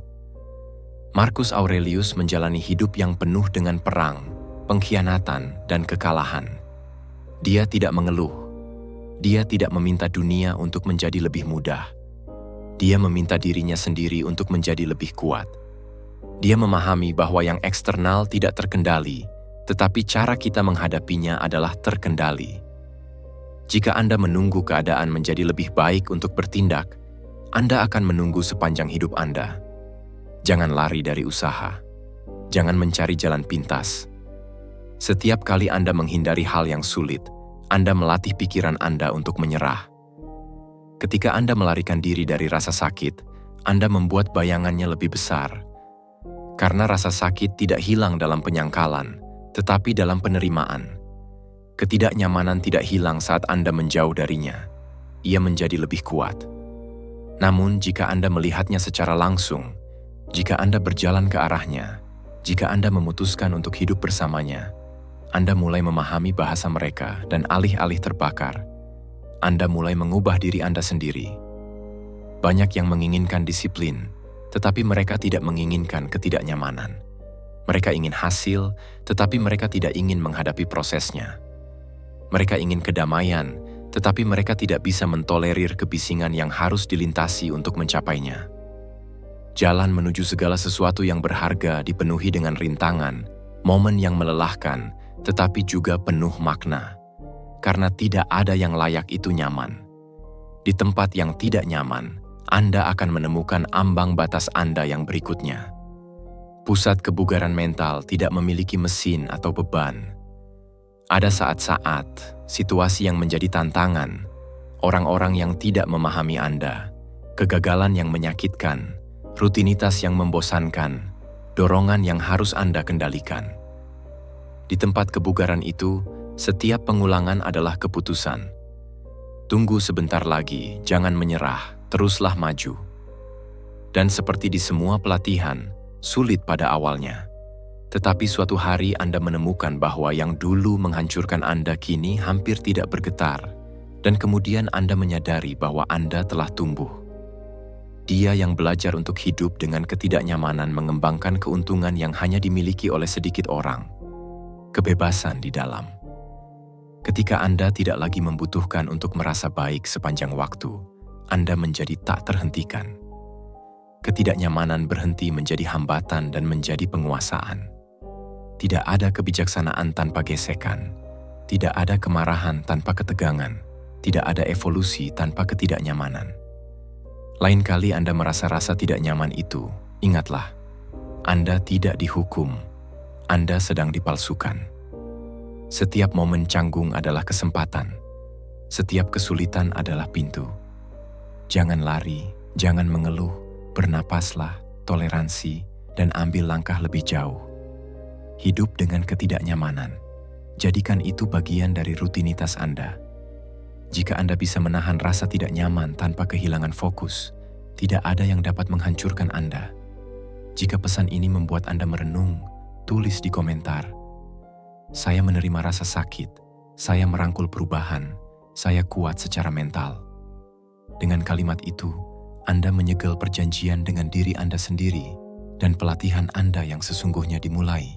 Marcus Aurelius menjalani hidup yang penuh dengan perang, pengkhianatan, dan kekalahan. Dia tidak mengeluh. Dia tidak meminta dunia untuk menjadi lebih mudah. Dia meminta dirinya sendiri untuk menjadi lebih kuat. Dia memahami bahwa yang eksternal tidak terkendali, tetapi cara kita menghadapinya adalah terkendali. Jika Anda menunggu keadaan menjadi lebih baik untuk bertindak, Anda akan menunggu sepanjang hidup Anda. Jangan lari dari usaha. Jangan mencari jalan pintas. Setiap kali Anda menghindari hal yang sulit, Anda melatih pikiran Anda untuk menyerah. Ketika Anda melarikan diri dari rasa sakit, Anda membuat bayangannya lebih besar. Karena rasa sakit tidak hilang dalam penyangkalan, tetapi dalam penerimaan. Ketidaknyamanan tidak hilang saat Anda menjauh darinya. Ia menjadi lebih kuat. Namun, jika Anda melihatnya secara langsung, jika Anda berjalan ke arahnya, jika Anda memutuskan untuk hidup bersamanya, Anda mulai memahami bahasa mereka dan alih-alih terbakar, Anda mulai mengubah diri Anda sendiri. Banyak yang menginginkan disiplin, tetapi mereka tidak menginginkan ketidaknyamanan. Mereka ingin hasil, tetapi mereka tidak ingin menghadapi prosesnya. Mereka ingin kedamaian, tetapi mereka tidak bisa mentolerir kebisingan yang harus dilintasi untuk mencapainya. Jalan menuju segala sesuatu yang berharga dipenuhi dengan rintangan, momen yang melelahkan, tetapi juga penuh makna. Karena tidak ada yang layak itu nyaman. Di tempat yang tidak nyaman, Anda akan menemukan ambang batas Anda yang berikutnya. Pusat kebugaran mental tidak memiliki mesin atau beban. Ada saat-saat, situasi yang menjadi tantangan, orang-orang yang tidak memahami Anda, kegagalan yang menyakitkan, rutinitas yang membosankan, dorongan yang harus Anda kendalikan. Di tempat kebugaran itu, setiap pengulangan adalah keputusan. Tunggu sebentar lagi, jangan menyerah, teruslah maju. Dan seperti di semua pelatihan, sulit pada awalnya. Tetapi suatu hari Anda menemukan bahwa yang dulu menghancurkan Anda kini hampir tidak bergetar, dan kemudian Anda menyadari bahwa Anda telah tumbuh. Dia yang belajar untuk hidup dengan ketidaknyamanan mengembangkan keuntungan yang hanya dimiliki oleh sedikit orang. Kebebasan di dalam. Ketika Anda tidak lagi membutuhkan untuk merasa baik sepanjang waktu, Anda menjadi tak terhentikan. Ketidaknyamanan berhenti menjadi hambatan dan menjadi penguasaan. Tidak ada kebijaksanaan tanpa gesekan. Tidak ada kemarahan tanpa ketegangan. Tidak ada evolusi tanpa ketidaknyamanan. Lain kali Anda merasa rasa tidak nyaman itu, ingatlah, Anda tidak dihukum. Anda sedang dipalsukan. Setiap momen canggung adalah kesempatan. Setiap kesulitan adalah pintu. Jangan lari, jangan mengeluh, bernapaslah, toleransi, dan ambil langkah lebih jauh. Hidup dengan ketidaknyamanan. Jadikan itu bagian dari rutinitas Anda. Jika Anda bisa menahan rasa tidak nyaman tanpa kehilangan fokus, tidak ada yang dapat menghancurkan Anda. Jika pesan ini membuat Anda merenung, tulis di komentar. Saya menerima rasa sakit, saya merangkul perubahan, saya kuat secara mental. Dengan kalimat itu, Anda menyegel perjanjian dengan diri Anda sendiri dan pelatihan Anda yang sesungguhnya dimulai.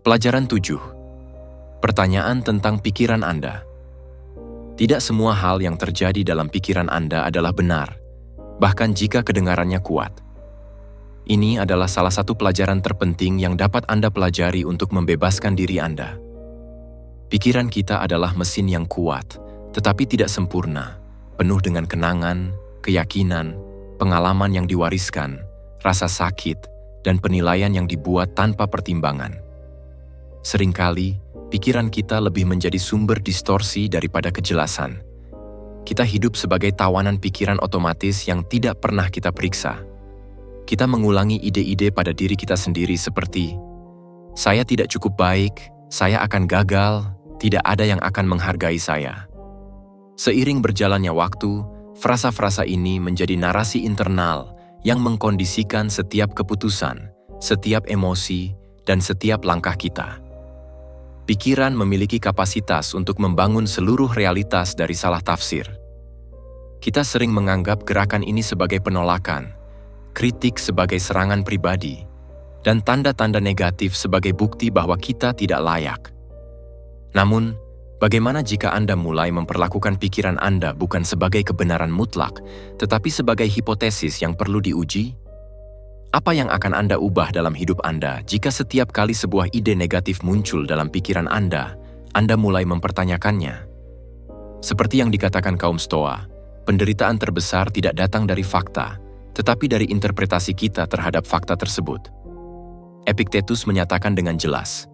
Pelajaran 7. Pertanyaan tentang pikiran Anda. Tidak semua hal yang terjadi dalam pikiran Anda adalah benar, bahkan jika kedengarannya kuat. Ini adalah salah satu pelajaran terpenting yang dapat Anda pelajari untuk membebaskan diri Anda. Pikiran kita adalah mesin yang kuat, tetapi tidak sempurna, penuh dengan kenangan, keyakinan, pengalaman yang diwariskan, rasa sakit, dan penilaian yang dibuat tanpa pertimbangan. Seringkali, pikiran kita lebih menjadi sumber distorsi daripada kejelasan. Kita hidup sebagai tawanan pikiran otomatis yang tidak pernah kita periksa. Kita mengulangi ide-ide pada diri kita sendiri seperti, "Saya tidak cukup baik, saya akan gagal, tidak ada yang akan menghargai saya." Seiring berjalannya waktu, frasa-frasa ini menjadi narasi internal yang mengkondisikan setiap keputusan, setiap emosi, dan setiap langkah kita. Pikiran memiliki kapasitas untuk membangun seluruh realitas dari salah tafsir. Kita sering menganggap gerakan ini sebagai penolakan, kritik sebagai serangan pribadi, dan tanda-tanda negatif sebagai bukti bahwa kita tidak layak. Namun, bagaimana jika Anda mulai memperlakukan pikiran Anda bukan sebagai kebenaran mutlak, tetapi sebagai hipotesis yang perlu diuji? Apa yang akan Anda ubah dalam hidup Anda jika setiap kali sebuah ide negatif muncul dalam pikiran Anda mulai mempertanyakannya? Seperti yang dikatakan kaum Stoa, penderitaan terbesar tidak datang dari fakta, tetapi dari interpretasi kita terhadap fakta tersebut. Epictetus menyatakan dengan jelas,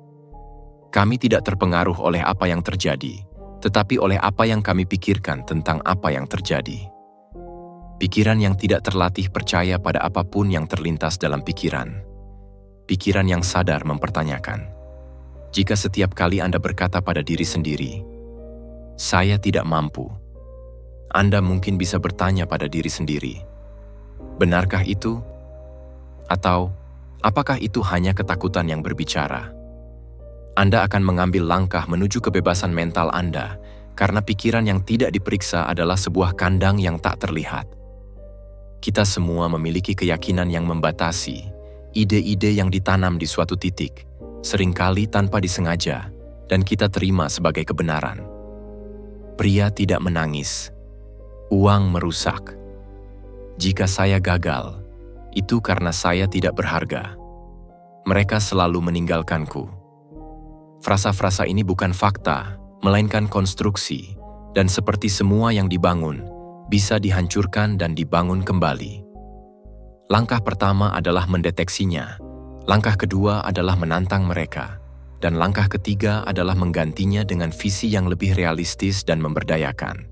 "Kami tidak terpengaruh oleh apa yang terjadi, tetapi oleh apa yang kami pikirkan tentang apa yang terjadi." Pikiran yang tidak terlatih percaya pada apapun yang terlintas dalam pikiran. Pikiran yang sadar mempertanyakan. Jika setiap kali Anda berkata pada diri sendiri, "Saya tidak mampu," Anda mungkin bisa bertanya pada diri sendiri, benarkah itu? Atau, apakah itu hanya ketakutan yang berbicara? Anda akan mengambil langkah menuju kebebasan mental Anda karena pikiran yang tidak diperiksa adalah sebuah kandang yang tak terlihat. Kita semua memiliki keyakinan yang membatasi, ide-ide yang ditanam di suatu titik, seringkali tanpa disengaja, dan kita terima sebagai kebenaran. Pria tidak menangis. Uang merusak. Jika saya gagal, itu karena saya tidak berharga. Mereka selalu meninggalkanku. Frasa-frasa ini bukan fakta, melainkan konstruksi, dan seperti semua yang dibangun, bisa dihancurkan dan dibangun kembali. Langkah pertama adalah mendeteksinya, langkah kedua adalah menantang mereka, dan langkah ketiga adalah menggantinya dengan visi yang lebih realistis dan memberdayakan.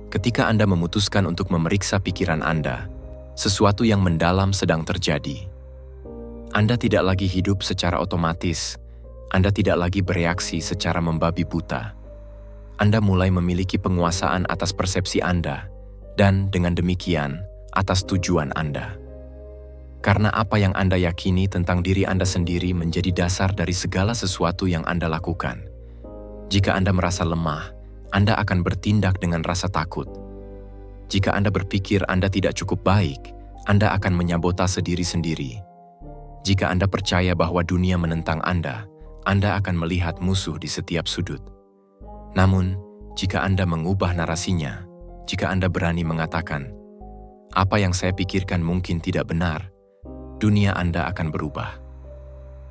Ketika Anda memutuskan untuk memeriksa pikiran Anda, sesuatu yang mendalam sedang terjadi. Anda tidak lagi hidup secara otomatis, Anda tidak lagi bereaksi secara membabi buta. Anda mulai memiliki penguasaan atas persepsi Anda, dan dengan demikian, atas tujuan Anda. Karena apa yang Anda yakini tentang diri Anda sendiri menjadi dasar dari segala sesuatu yang Anda lakukan. Jika Anda merasa lemah, Anda akan bertindak dengan rasa takut. Jika Anda berpikir Anda tidak cukup baik, Anda akan menyabotase diri sendiri. Jika Anda percaya bahwa dunia menentang Anda akan melihat musuh di setiap sudut. Namun, jika Anda mengubah narasinya, jika Anda berani mengatakan, "Apa yang saya pikirkan mungkin tidak benar," dunia Anda akan berubah.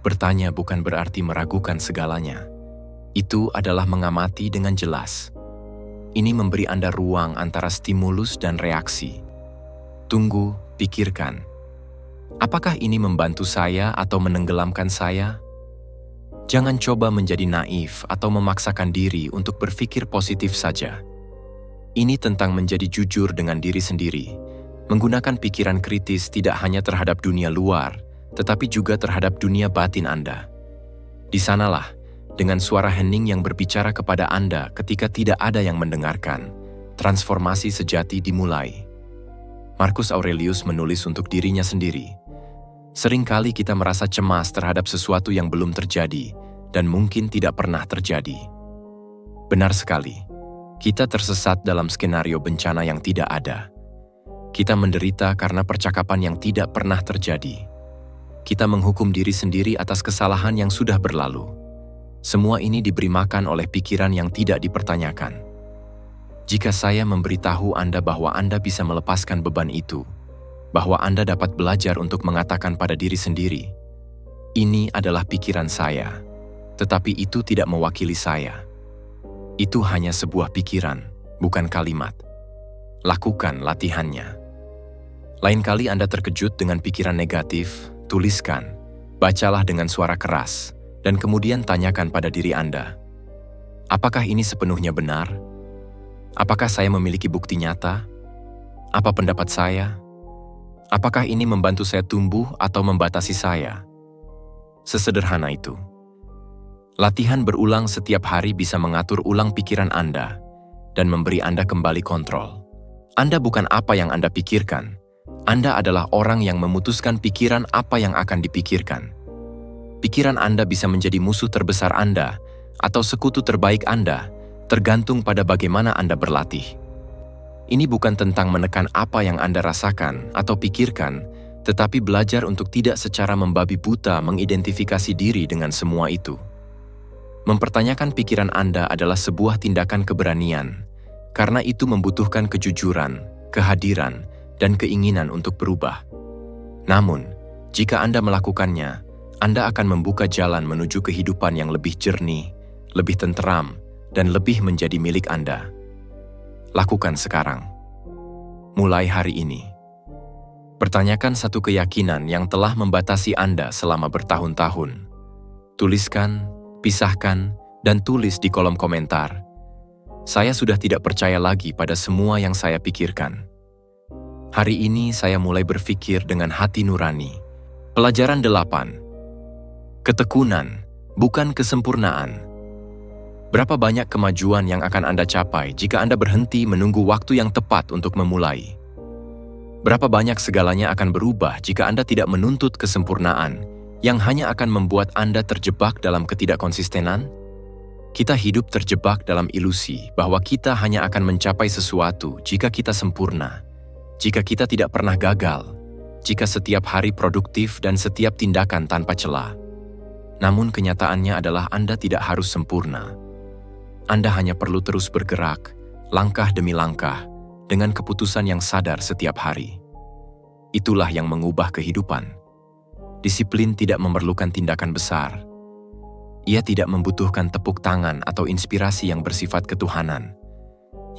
Bertanya bukan berarti meragukan segalanya. Itu adalah mengamati dengan jelas. Ini memberi Anda ruang antara stimulus dan reaksi. Tunggu, pikirkan. Apakah ini membantu saya atau menenggelamkan saya? Jangan coba menjadi naif atau memaksakan diri untuk berpikir positif saja. Ini tentang menjadi jujur dengan diri sendiri, menggunakan pikiran kritis tidak hanya terhadap dunia luar, tetapi juga terhadap dunia batin Anda. Di sanalah, dengan suara hening yang berbicara kepada Anda ketika tidak ada yang mendengarkan, transformasi sejati dimulai. Marcus Aurelius menulis untuk dirinya sendiri, "Seringkali kita merasa cemas terhadap sesuatu yang belum terjadi dan mungkin tidak pernah terjadi." Benar sekali. Kita tersesat dalam skenario bencana yang tidak ada. Kita menderita karena percakapan yang tidak pernah terjadi. Kita menghukum diri sendiri atas kesalahan yang sudah berlalu. Semua ini diberi makan oleh pikiran yang tidak dipertanyakan. Jika saya memberitahu Anda bahwa Anda bisa melepaskan beban itu, bahwa Anda dapat belajar untuk mengatakan pada diri sendiri, "Ini adalah pikiran saya," tetapi itu tidak mewakili saya. Itu hanya sebuah pikiran, bukan kalimat. Lakukan latihannya. Lain kali Anda terkejut dengan pikiran negatif, tuliskan, bacalah dengan suara keras, dan kemudian tanyakan pada diri Anda, apakah ini sepenuhnya benar? Apakah saya memiliki bukti nyata? Apa pendapat saya? Apakah ini membantu saya tumbuh atau membatasi saya? Sesederhana itu. Latihan berulang setiap hari bisa mengatur ulang pikiran Anda dan memberi Anda kembali kontrol. Anda bukan apa yang Anda pikirkan. Anda adalah orang yang memutuskan pikiran apa yang akan dipikirkan. Pikiran Anda bisa menjadi musuh terbesar Anda atau sekutu terbaik Anda, tergantung pada bagaimana Anda berlatih. Ini bukan tentang menekan apa yang Anda rasakan atau pikirkan, tetapi belajar untuk tidak secara membabi buta mengidentifikasi diri dengan semua itu. Mempertanyakan pikiran Anda adalah sebuah tindakan keberanian, karena itu membutuhkan kejujuran, kehadiran, dan keinginan untuk berubah. Namun, jika Anda melakukannya, Anda akan membuka jalan menuju kehidupan yang lebih jernih, lebih tenteram, dan lebih menjadi milik Anda. Lakukan sekarang. Mulai hari ini. Pertanyakan satu keyakinan yang telah membatasi Anda selama bertahun-tahun. Tuliskan, pisahkan, dan tulis di kolom komentar. Saya sudah tidak percaya lagi pada semua yang saya pikirkan. Hari ini saya mulai berpikir dengan hati nurani. Pelajaran 8. Ketekunan, bukan kesempurnaan. Berapa banyak kemajuan yang akan Anda capai jika Anda berhenti menunggu waktu yang tepat untuk memulai? Berapa banyak segalanya akan berubah jika Anda tidak menuntut kesempurnaan yang hanya akan membuat Anda terjebak dalam ketidakkonsistenan? Kita hidup terjebak dalam ilusi bahwa kita hanya akan mencapai sesuatu jika kita sempurna. Jika kita tidak pernah gagal, jika setiap hari produktif dan setiap tindakan tanpa celah. Namun kenyataannya adalah Anda tidak harus sempurna. Anda hanya perlu terus bergerak, langkah demi langkah, dengan keputusan yang sadar setiap hari. Itulah yang mengubah kehidupan. Disiplin tidak memerlukan tindakan besar. Ia tidak membutuhkan tepuk tangan atau inspirasi yang bersifat ketuhanan.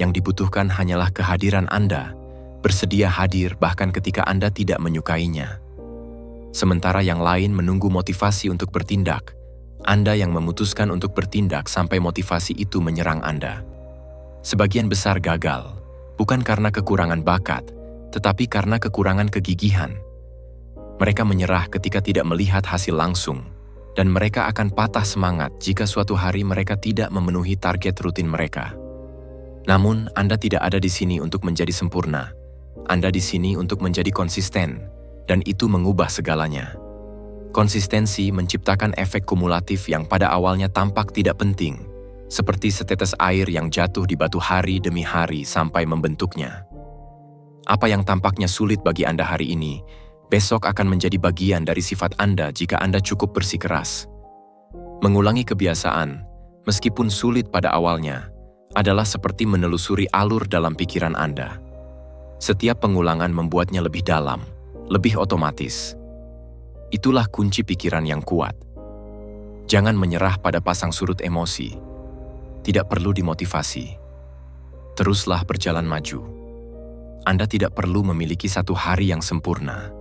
Yang dibutuhkan hanyalah kehadiran Anda, bersedia hadir bahkan ketika Anda tidak menyukainya. Sementara yang lain menunggu motivasi untuk bertindak, Anda yang memutuskan untuk bertindak sampai motivasi itu menyerang Anda. Sebagian besar gagal, bukan karena kekurangan bakat, tetapi karena kekurangan kegigihan. Mereka menyerah ketika tidak melihat hasil langsung, dan mereka akan patah semangat jika suatu hari mereka tidak memenuhi target rutin mereka. Namun, Anda tidak ada di sini untuk menjadi sempurna. Anda di sini untuk menjadi konsisten, dan itu mengubah segalanya. Konsistensi menciptakan efek kumulatif yang pada awalnya tampak tidak penting, seperti setetes air yang jatuh di batu hari demi hari sampai membentuknya. Apa yang tampaknya sulit bagi Anda hari ini, besok akan menjadi bagian dari sifat Anda jika Anda cukup bersikeras. Mengulangi kebiasaan, meskipun sulit pada awalnya, adalah seperti menelusuri alur dalam pikiran Anda. Setiap pengulangan membuatnya lebih dalam, lebih otomatis. Itulah kunci pikiran yang kuat. Jangan menyerah pada pasang surut emosi. Tidak perlu dimotivasi. Teruslah berjalan maju. Anda tidak perlu memiliki satu hari yang sempurna.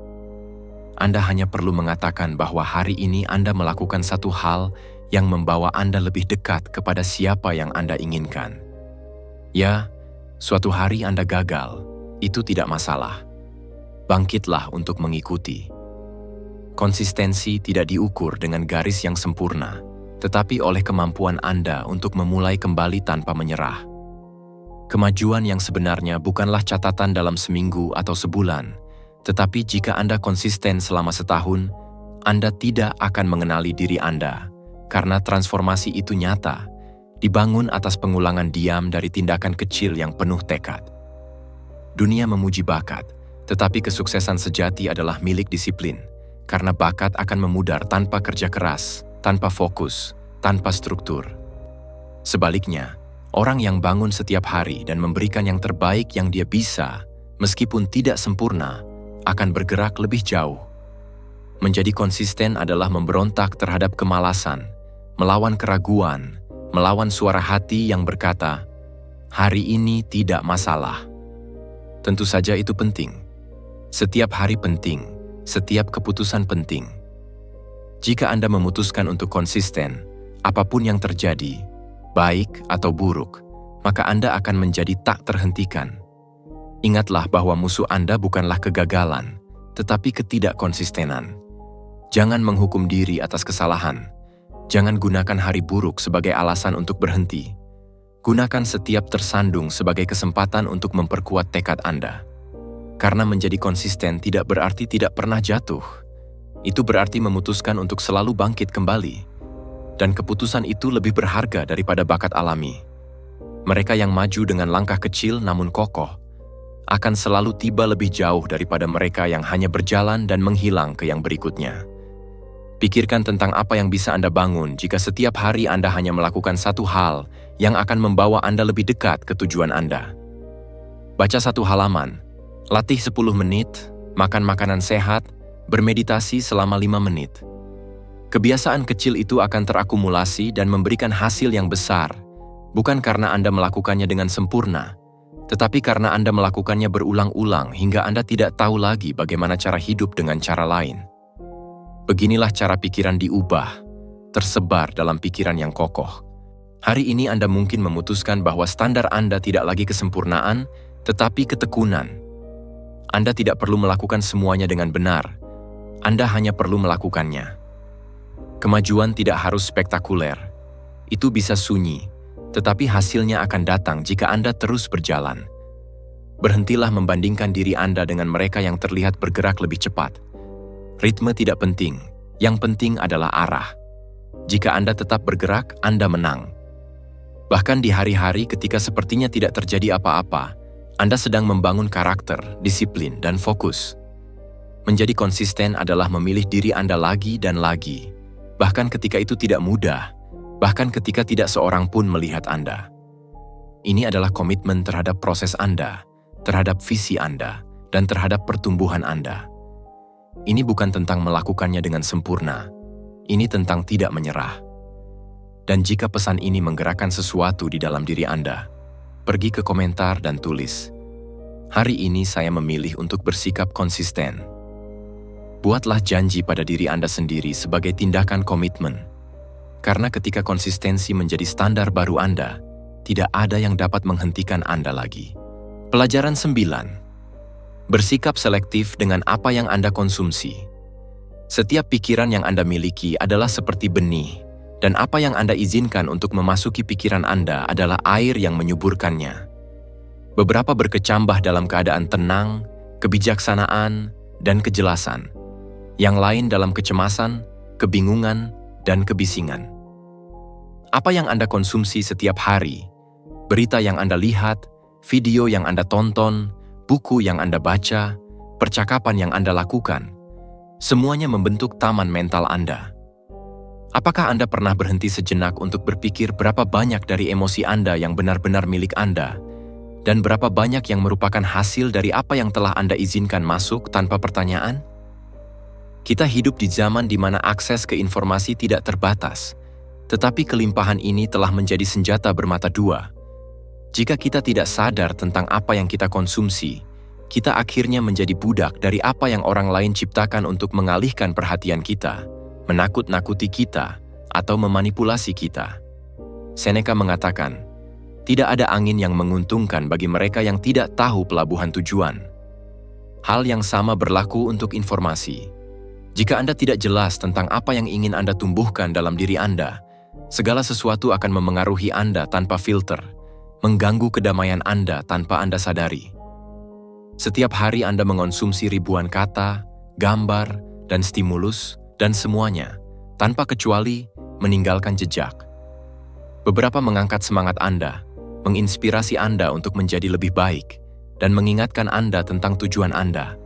Anda hanya perlu mengatakan bahwa hari ini Anda melakukan satu hal yang membawa Anda lebih dekat kepada siapa yang Anda inginkan. Ya, suatu hari Anda gagal, itu tidak masalah. Bangkitlah untuk mengikuti. Konsistensi tidak diukur dengan garis yang sempurna, tetapi oleh kemampuan Anda untuk memulai kembali tanpa menyerah. Kemajuan yang sebenarnya bukanlah catatan dalam seminggu atau sebulan, tetapi jika Anda konsisten selama setahun, Anda tidak akan mengenali diri Anda, karena transformasi itu nyata, dibangun atas pengulangan diam dari tindakan kecil yang penuh tekad. Dunia memuji bakat, tetapi kesuksesan sejati adalah milik disiplin, karena bakat akan memudar tanpa kerja keras, tanpa fokus, tanpa struktur. Sebaliknya, orang yang bangun setiap hari dan memberikan yang terbaik yang dia bisa, meskipun tidak sempurna, akan bergerak lebih jauh. Menjadi konsisten adalah memberontak terhadap kemalasan, melawan keraguan, melawan suara hati yang berkata, "Hari ini tidak masalah." Tentu saja itu penting. Setiap hari penting, setiap keputusan penting. Jika Anda memutuskan untuk konsisten, apapun yang terjadi, baik atau buruk, maka Anda akan menjadi tak terhentikan. Ingatlah bahwa musuh Anda bukanlah kegagalan, tetapi ketidakkonsistenan. Jangan menghukum diri atas kesalahan. Jangan gunakan hari buruk sebagai alasan untuk berhenti. Gunakan setiap tersandung sebagai kesempatan untuk memperkuat tekad Anda. Karena menjadi konsisten tidak berarti tidak pernah jatuh. Itu berarti memutuskan untuk selalu bangkit kembali. Dan keputusan itu lebih berharga daripada bakat alami. Mereka yang maju dengan langkah kecil namun kokoh akan selalu tiba lebih jauh daripada mereka yang hanya berjalan dan menghilang ke yang berikutnya. Pikirkan tentang apa yang bisa Anda bangun jika setiap hari Anda hanya melakukan satu hal yang akan membawa Anda lebih dekat ke tujuan Anda. Baca satu halaman, latih 10 menit, makan makanan sehat, bermeditasi selama 5 menit. Kebiasaan kecil itu akan terakumulasi dan memberikan hasil yang besar, bukan karena Anda melakukannya dengan sempurna, tetapi karena Anda melakukannya berulang-ulang hingga Anda tidak tahu lagi bagaimana cara hidup dengan cara lain. Beginilah cara pikiran diubah, tersebar dalam pikiran yang kokoh. Hari ini Anda mungkin memutuskan bahwa standar Anda tidak lagi kesempurnaan, tetapi ketekunan. Anda tidak perlu melakukan semuanya dengan benar. Anda hanya perlu melakukannya. Kemajuan tidak harus spektakuler. Itu bisa sunyi, tetapi hasilnya akan datang jika Anda terus berjalan. Berhentilah membandingkan diri Anda dengan mereka yang terlihat bergerak lebih cepat. Ritme tidak penting, yang penting adalah arah. Jika Anda tetap bergerak, Anda menang. Bahkan di hari-hari ketika sepertinya tidak terjadi apa-apa, Anda sedang membangun karakter, disiplin, dan fokus. Menjadi konsisten adalah memilih diri Anda lagi dan lagi, bahkan ketika itu tidak mudah, bahkan ketika tidak seorang pun melihat Anda. Ini adalah komitmen terhadap proses Anda, terhadap visi Anda, dan terhadap pertumbuhan Anda. Ini bukan tentang melakukannya dengan sempurna, ini tentang tidak menyerah. Dan jika pesan ini menggerakkan sesuatu di dalam diri Anda, pergi ke komentar dan tulis, "Hari ini saya memilih untuk bersikap konsisten." Buatlah janji pada diri Anda sendiri sebagai tindakan komitmen. Karena ketika konsistensi menjadi standar baru Anda, tidak ada yang dapat menghentikan Anda lagi. Pelajaran 9. Bersikap selektif dengan apa yang Anda konsumsi. Setiap pikiran yang Anda miliki adalah seperti benih, dan apa yang Anda izinkan untuk memasuki pikiran Anda adalah air yang menyuburkannya. Beberapa berkecambah dalam keadaan tenang, kebijaksanaan, dan kejelasan. Yang lain dalam kecemasan, kebingungan, dan kebisingan. Apa yang Anda konsumsi setiap hari, berita yang Anda lihat, video yang Anda tonton, buku yang Anda baca, percakapan yang Anda lakukan, semuanya membentuk taman mental Anda. Apakah Anda pernah berhenti sejenak untuk berpikir berapa banyak dari emosi Anda yang benar-benar milik Anda, dan berapa banyak yang merupakan hasil dari apa yang telah Anda izinkan masuk tanpa pertanyaan? Kita hidup di zaman di mana akses ke informasi tidak terbatas, tetapi kelimpahan ini telah menjadi senjata bermata dua. Jika kita tidak sadar tentang apa yang kita konsumsi, kita akhirnya menjadi budak dari apa yang orang lain ciptakan untuk mengalihkan perhatian kita, menakut-nakuti kita, atau memanipulasi kita. Seneca mengatakan, tidak ada angin yang menguntungkan bagi mereka yang tidak tahu pelabuhan tujuan. Hal yang sama berlaku untuk informasi. Jika Anda tidak jelas tentang apa yang ingin Anda tumbuhkan dalam diri Anda, segala sesuatu akan memengaruhi Anda tanpa filter, mengganggu kedamaian Anda tanpa Anda sadari. Setiap hari Anda mengonsumsi ribuan kata, gambar, dan stimulus, dan semuanya, tanpa kecuali, meninggalkan jejak. Beberapa mengangkat semangat Anda, menginspirasi Anda untuk menjadi lebih baik, dan mengingatkan Anda tentang tujuan Anda.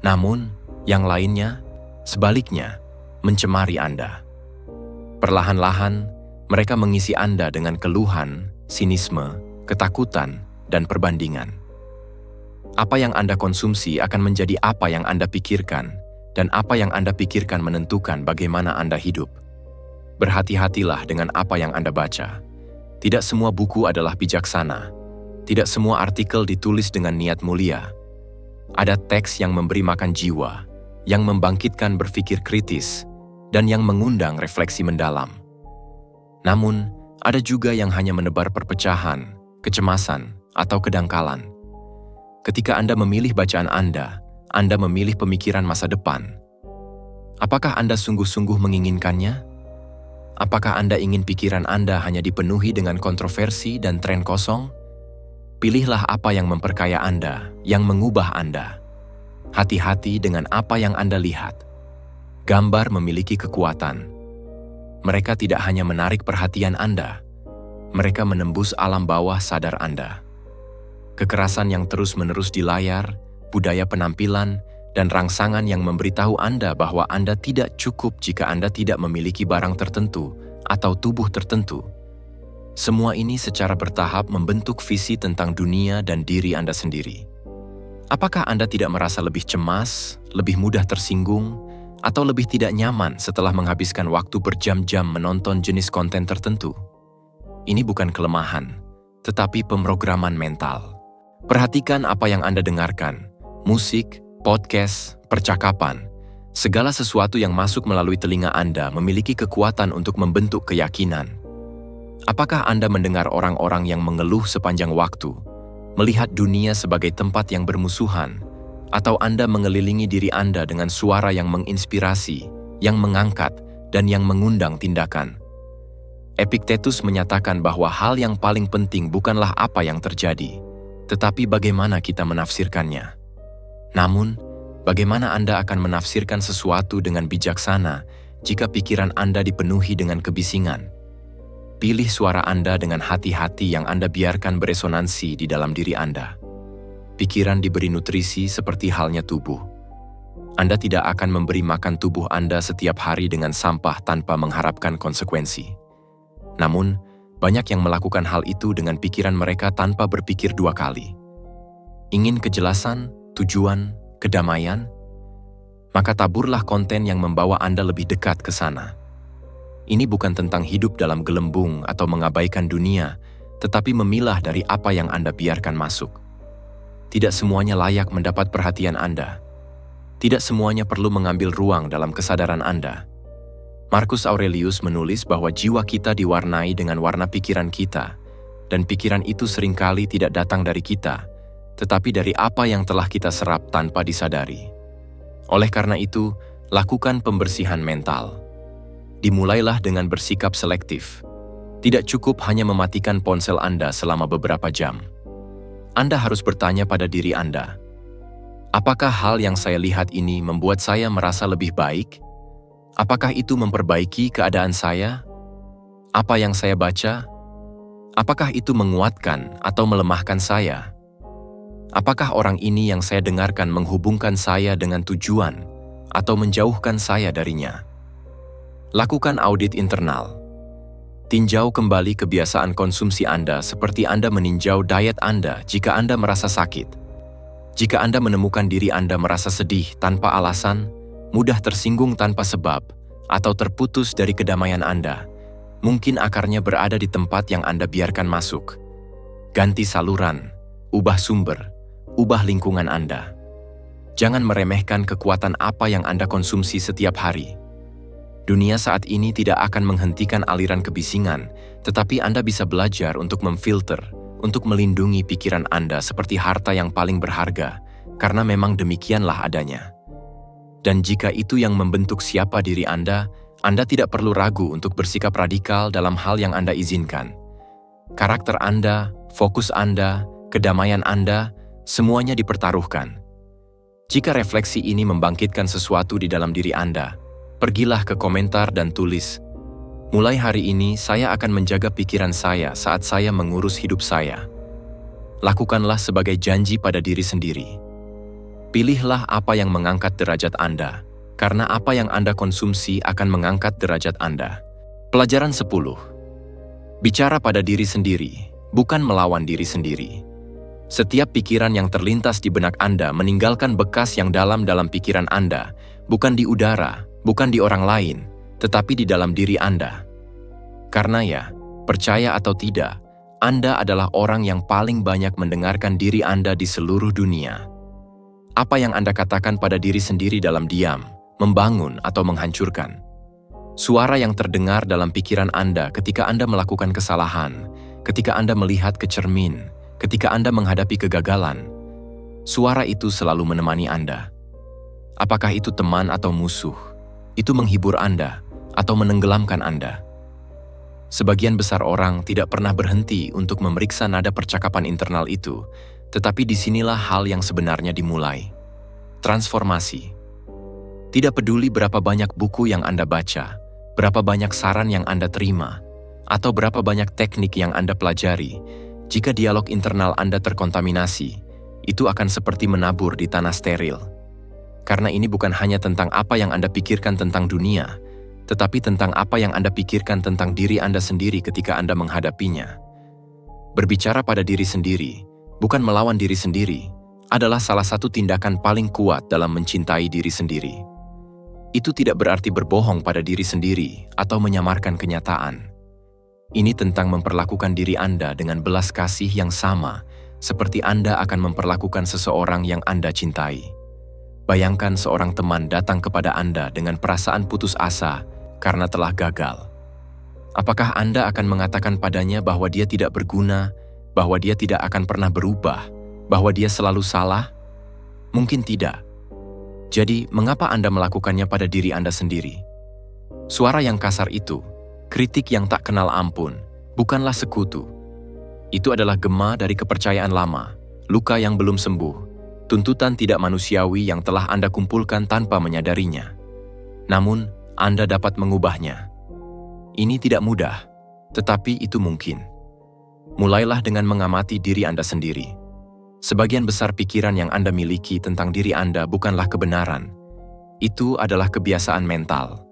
Namun, yang lainnya, sebaliknya, mencemari Anda. Perlahan-lahan, mereka mengisi Anda dengan keluhan, sinisme, ketakutan, dan perbandingan. Apa yang Anda konsumsi akan menjadi apa yang Anda pikirkan, dan apa yang Anda pikirkan menentukan bagaimana Anda hidup. Berhati-hatilah dengan apa yang Anda baca. Tidak semua buku adalah bijaksana. Tidak semua artikel ditulis dengan niat mulia. Ada teks yang memberi makan jiwa, yang membangkitkan berpikir kritis, dan yang mengundang refleksi mendalam. Namun, ada juga yang hanya menebar perpecahan, kecemasan, atau kedangkalan. Ketika Anda memilih bacaan Anda memilih pemikiran masa depan. Apakah Anda sungguh-sungguh menginginkannya? Apakah Anda ingin pikiran Anda hanya dipenuhi dengan kontroversi dan tren kosong? Pilihlah apa yang memperkaya Anda, yang mengubah Anda. Hati-hati dengan apa yang Anda lihat. Gambar memiliki kekuatan. Mereka tidak hanya menarik perhatian Anda, mereka menembus alam bawah sadar Anda. Kekerasan yang terus-menerus di layar, budaya penampilan, dan rangsangan yang memberitahu Anda bahwa Anda tidak cukup jika Anda tidak memiliki barang tertentu atau tubuh tertentu. Semua ini secara bertahap membentuk visi tentang dunia dan diri Anda sendiri. Apakah Anda tidak merasa lebih cemas, lebih mudah tersinggung, atau lebih tidak nyaman setelah menghabiskan waktu berjam-jam menonton jenis konten tertentu? Ini bukan kelemahan, tetapi pemrograman mental. Perhatikan apa yang Anda dengarkan, musik, podcast, percakapan, segala sesuatu yang masuk melalui telinga Anda memiliki kekuatan untuk membentuk keyakinan. Apakah Anda mendengar orang-orang yang mengeluh sepanjang waktu, melihat dunia sebagai tempat yang bermusuhan, atau Anda mengelilingi diri Anda dengan suara yang menginspirasi, yang mengangkat, dan yang mengundang tindakan? Epictetus menyatakan bahwa hal yang paling penting bukanlah apa yang terjadi, tetapi bagaimana kita menafsirkannya. Namun, bagaimana Anda akan menafsirkan sesuatu dengan bijaksana jika pikiran Anda dipenuhi dengan kebisingan? Pilih suara Anda dengan hati-hati yang Anda biarkan beresonansi di dalam diri Anda. Pikiran diberi nutrisi seperti halnya tubuh. Anda tidak akan memberi makan tubuh Anda setiap hari dengan sampah tanpa mengharapkan konsekuensi. Namun, banyak yang melakukan hal itu dengan pikiran mereka tanpa berpikir dua kali. Ingin kejelasan, tujuan, kedamaian? Maka taburlah konten yang membawa Anda lebih dekat ke sana. Ini bukan tentang hidup dalam gelembung atau mengabaikan dunia, tetapi memilah dari apa yang Anda biarkan masuk. Tidak semuanya layak mendapat perhatian Anda. Tidak semuanya perlu mengambil ruang dalam kesadaran Anda. Marcus Aurelius menulis bahwa jiwa kita diwarnai dengan warna pikiran kita, dan pikiran itu seringkali tidak datang dari kita, tetapi dari apa yang telah kita serap tanpa disadari. Oleh karena itu, lakukan pembersihan mental. Dimulailah dengan bersikap selektif. Tidak cukup hanya mematikan ponsel Anda selama beberapa jam. Anda harus bertanya pada diri Anda, apakah hal yang saya lihat ini membuat saya merasa lebih baik? Apakah itu memperbaiki keadaan saya? Apa yang saya baca? Apakah itu menguatkan atau melemahkan saya? Apakah orang ini yang saya dengarkan menghubungkan saya dengan tujuan atau menjauhkan saya darinya? Lakukan audit internal. Tinjau kembali kebiasaan konsumsi Anda seperti Anda meninjau diet Anda jika Anda merasa sakit. Jika Anda menemukan diri Anda merasa sedih tanpa alasan, mudah tersinggung tanpa sebab, atau terputus dari kedamaian Anda, mungkin akarnya berada di tempat yang Anda biarkan masuk. Ganti saluran, ubah sumber, ubah lingkungan Anda. Jangan meremehkan kekuatan apa yang Anda konsumsi setiap hari. Dunia saat ini tidak akan menghentikan aliran kebisingan, tetapi Anda bisa belajar untuk memfilter, untuk melindungi pikiran Anda seperti harta yang paling berharga, karena memang demikianlah adanya. Dan jika itu yang membentuk siapa diri Anda tidak perlu ragu untuk bersikap radikal dalam hal yang Anda izinkan. Karakter Anda, fokus Anda, kedamaian Anda, semuanya dipertaruhkan. Jika refleksi ini membangkitkan sesuatu di dalam diri Anda, pergilah ke komentar dan tulis, Mulai hari ini, saya akan menjaga pikiran saya saat saya mengurus hidup saya. Lakukanlah sebagai janji pada diri sendiri. Pilihlah apa yang mengangkat derajat Anda, karena apa yang Anda konsumsi akan mengangkat derajat Anda. Pelajaran 10. Bicara pada diri sendiri, bukan melawan diri sendiri. Setiap pikiran yang terlintas di benak Anda meninggalkan bekas yang dalam pikiran Anda, bukan di udara, bukan di orang lain, tetapi di dalam diri Anda. Karena ya, percaya atau tidak, Anda adalah orang yang paling banyak mendengarkan diri Anda di seluruh dunia. Apa yang Anda katakan pada diri sendiri dalam diam, membangun atau menghancurkan. Suara yang terdengar dalam pikiran Anda ketika Anda melakukan kesalahan, ketika Anda melihat ke cermin, ketika Anda menghadapi kegagalan. Suara itu selalu menemani Anda. Apakah itu teman atau musuh? Itu menghibur Anda atau menenggelamkan Anda? Sebagian besar orang tidak pernah berhenti untuk memeriksa nada percakapan internal itu, tetapi disinilah hal yang sebenarnya dimulai. Transformasi. Tidak peduli berapa banyak buku yang Anda baca, berapa banyak saran yang Anda terima, atau berapa banyak teknik yang Anda pelajari, jika dialog internal Anda terkontaminasi, itu akan seperti menabur di tanah steril. Karena ini bukan hanya tentang apa yang Anda pikirkan tentang dunia, tetapi tentang apa yang Anda pikirkan tentang diri Anda sendiri ketika Anda menghadapinya. Berbicara pada diri sendiri, bukan melawan diri sendiri, adalah salah satu tindakan paling kuat dalam mencintai diri sendiri. Itu tidak berarti berbohong pada diri sendiri atau menyamarkan kenyataan. Ini tentang memperlakukan diri Anda dengan belas kasih yang sama, seperti Anda akan memperlakukan seseorang yang Anda cintai. Bayangkan seorang teman datang kepada Anda dengan perasaan putus asa karena telah gagal. Apakah Anda akan mengatakan padanya bahwa dia tidak berguna, bahwa dia tidak akan pernah berubah, bahwa dia selalu salah? Mungkin tidak. Jadi, mengapa Anda melakukannya pada diri Anda sendiri? Suara yang kasar itu, kritik yang tak kenal ampun, bukanlah sekutu. Itu adalah gema dari kepercayaan lama, luka yang belum sembuh, tuntutan tidak manusiawi yang telah Anda kumpulkan tanpa menyadarinya. Namun, Anda dapat mengubahnya. Ini tidak mudah, tetapi itu mungkin. Mulailah dengan mengamati diri Anda sendiri. Sebagian besar pikiran yang Anda miliki tentang diri Anda bukanlah kebenaran. Itu adalah kebiasaan mental.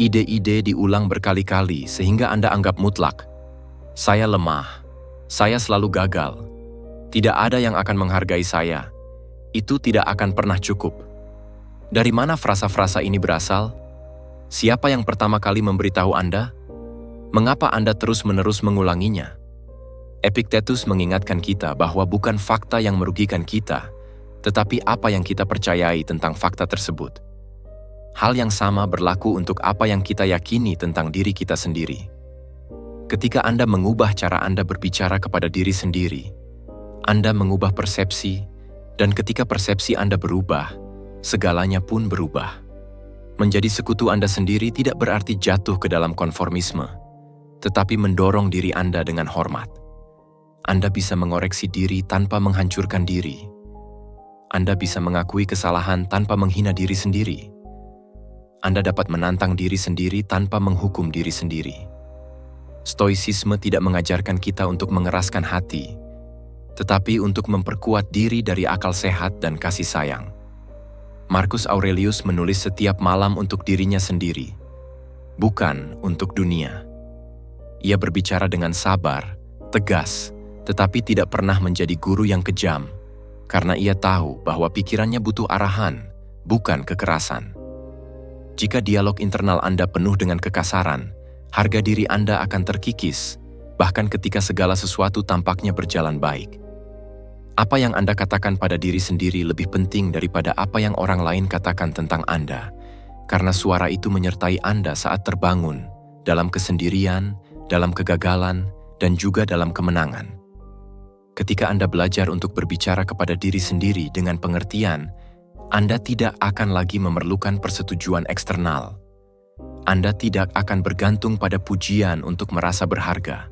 Ide-ide diulang berkali-kali sehingga Anda anggap mutlak. Saya lemah. Saya selalu gagal. Tidak ada yang akan menghargai saya. Itu tidak akan pernah cukup. Dari mana frasa-frasa ini berasal? Siapa yang pertama kali memberitahu Anda? Mengapa Anda terus-menerus mengulanginya? Epictetus mengingatkan kita bahwa bukan fakta yang merugikan kita, tetapi apa yang kita percayai tentang fakta tersebut. Hal yang sama berlaku untuk apa yang kita yakini tentang diri kita sendiri. Ketika Anda mengubah cara Anda berbicara kepada diri sendiri, Anda mengubah persepsi, dan ketika persepsi Anda berubah, segalanya pun berubah. Menjadi sekutu Anda sendiri tidak berarti jatuh ke dalam konformisme, tetapi mendorong diri Anda dengan hormat. Anda bisa mengoreksi diri tanpa menghancurkan diri. Anda bisa mengakui kesalahan tanpa menghina diri sendiri. Anda dapat menantang diri sendiri tanpa menghukum diri sendiri. Stoicisme tidak mengajarkan kita untuk mengeraskan hati, tetapi untuk memperkuat diri dari akal sehat dan kasih sayang. Marcus Aurelius menulis setiap malam untuk dirinya sendiri, bukan untuk dunia. Ia berbicara dengan sabar, tegas, tetapi tidak pernah menjadi guru yang kejam, karena ia tahu bahwa pikirannya butuh arahan, bukan kekerasan. Jika dialog internal Anda penuh dengan kekasaran, harga diri Anda akan terkikis, bahkan ketika segala sesuatu tampaknya berjalan baik. Apa yang Anda katakan pada diri sendiri lebih penting daripada apa yang orang lain katakan tentang Anda, karena suara itu menyertai Anda saat terbangun, dalam kesendirian, dalam kegagalan, dan juga dalam kemenangan. Ketika Anda belajar untuk berbicara kepada diri sendiri dengan pengertian, Anda tidak akan lagi memerlukan persetujuan eksternal. Anda tidak akan bergantung pada pujian untuk merasa berharga.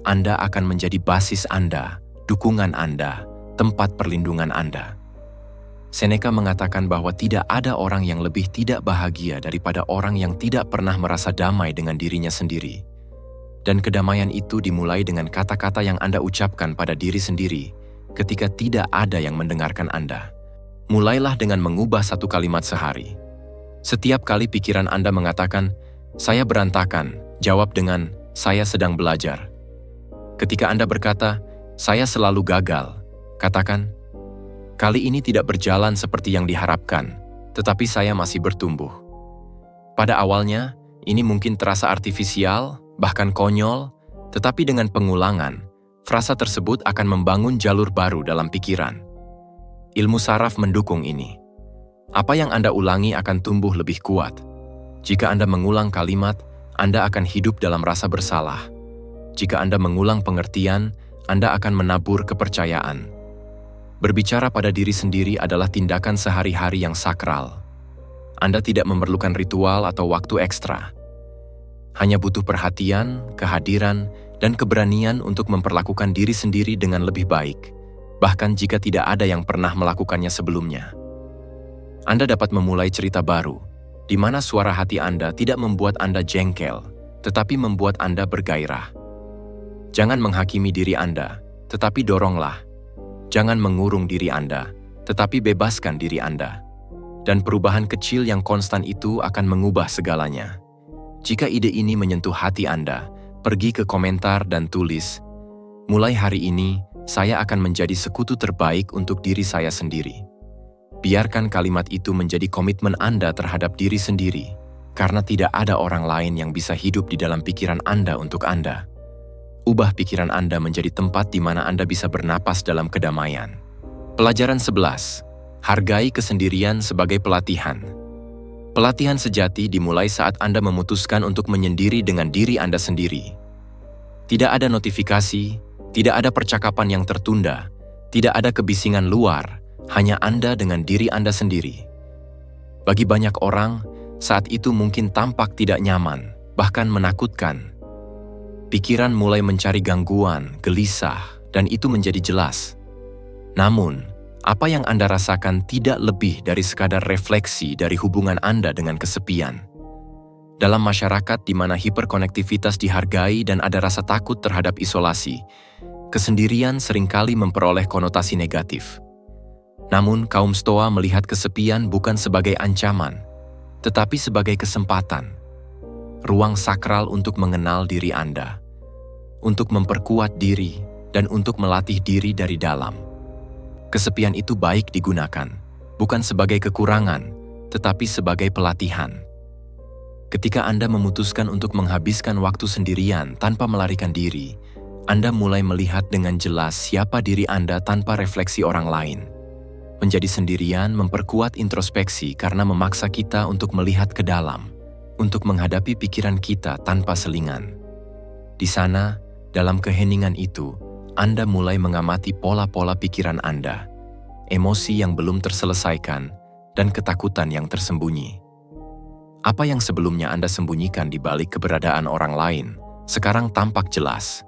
Anda akan menjadi basis Anda, dukungan Anda, tempat perlindungan Anda. Seneca mengatakan bahwa tidak ada orang yang lebih tidak bahagia daripada orang yang tidak pernah merasa damai dengan dirinya sendiri. Dan kedamaian itu dimulai dengan kata-kata yang Anda ucapkan pada diri sendiri ketika tidak ada yang mendengarkan Anda. Mulailah dengan mengubah satu kalimat sehari. Setiap kali pikiran Anda mengatakan, "Saya berantakan," jawab dengan, "Saya sedang belajar." Ketika Anda berkata, "Saya selalu gagal," katakan, "Kali ini tidak berjalan seperti yang diharapkan, tetapi saya masih bertumbuh." Pada awalnya, ini mungkin terasa artifisial, bahkan konyol, tetapi dengan pengulangan, frasa tersebut akan membangun jalur baru dalam pikiran. Ilmu saraf mendukung ini. Apa yang Anda ulangi akan tumbuh lebih kuat. Jika Anda mengulang kalimat, Anda akan hidup dalam rasa bersalah. Jika Anda mengulang pengertian, Anda akan menabur kepercayaan. Berbicara pada diri sendiri adalah tindakan sehari-hari yang sakral. Anda tidak memerlukan ritual atau waktu ekstra. Hanya butuh perhatian, kehadiran, dan keberanian untuk memperlakukan diri sendiri dengan lebih baik, bahkan jika tidak ada yang pernah melakukannya sebelumnya. Anda dapat memulai cerita baru, di mana suara hati Anda tidak membuat Anda jengkel, tetapi membuat Anda bergairah. Jangan menghakimi diri Anda, tetapi doronglah. Jangan mengurung diri Anda, tetapi bebaskan diri Anda. Dan perubahan kecil yang konstan itu akan mengubah segalanya. Jika ide ini menyentuh hati Anda, pergi ke komentar dan tulis, "Mulai hari ini, saya akan menjadi sekutu terbaik untuk diri saya sendiri." Biarkan kalimat itu menjadi komitmen Anda terhadap diri sendiri, karena tidak ada orang lain yang bisa hidup di dalam pikiran Anda untuk Anda. Ubah pikiran Anda menjadi tempat di mana Anda bisa bernapas dalam kedamaian. Pelajaran 11. Hargai kesendirian sebagai pelatihan. Pelatihan sejati dimulai saat Anda memutuskan untuk menyendiri dengan diri Anda sendiri. Tidak ada notifikasi, tidak ada percakapan yang tertunda, tidak ada kebisingan luar, hanya Anda dengan diri Anda sendiri. Bagi banyak orang, saat itu mungkin tampak tidak nyaman, bahkan menakutkan. Pikiran mulai mencari gangguan, gelisah, dan itu menjadi jelas. Namun, apa yang Anda rasakan tidak lebih dari sekadar refleksi dari hubungan Anda dengan kesepian. Dalam masyarakat di mana hiperkonektivitas dihargai dan ada rasa takut terhadap isolasi, kesendirian seringkali memperoleh konotasi negatif. Namun, kaum Stoa melihat kesepian bukan sebagai ancaman, tetapi sebagai kesempatan. Ruang sakral untuk mengenal diri Anda, untuk memperkuat diri, dan untuk melatih diri dari dalam. Kesepian itu baik digunakan, bukan sebagai kekurangan, tetapi sebagai pelatihan. Ketika Anda memutuskan untuk menghabiskan waktu sendirian tanpa melarikan diri, Anda mulai melihat dengan jelas siapa diri Anda tanpa refleksi orang lain. Menjadi sendirian memperkuat introspeksi karena memaksa kita untuk melihat ke dalam, untuk menghadapi pikiran kita tanpa selingan. Di sana, dalam keheningan itu, Anda mulai mengamati pola-pola pikiran Anda, emosi yang belum terselesaikan, dan ketakutan yang tersembunyi. Apa yang sebelumnya Anda sembunyikan di balik keberadaan orang lain, sekarang tampak jelas.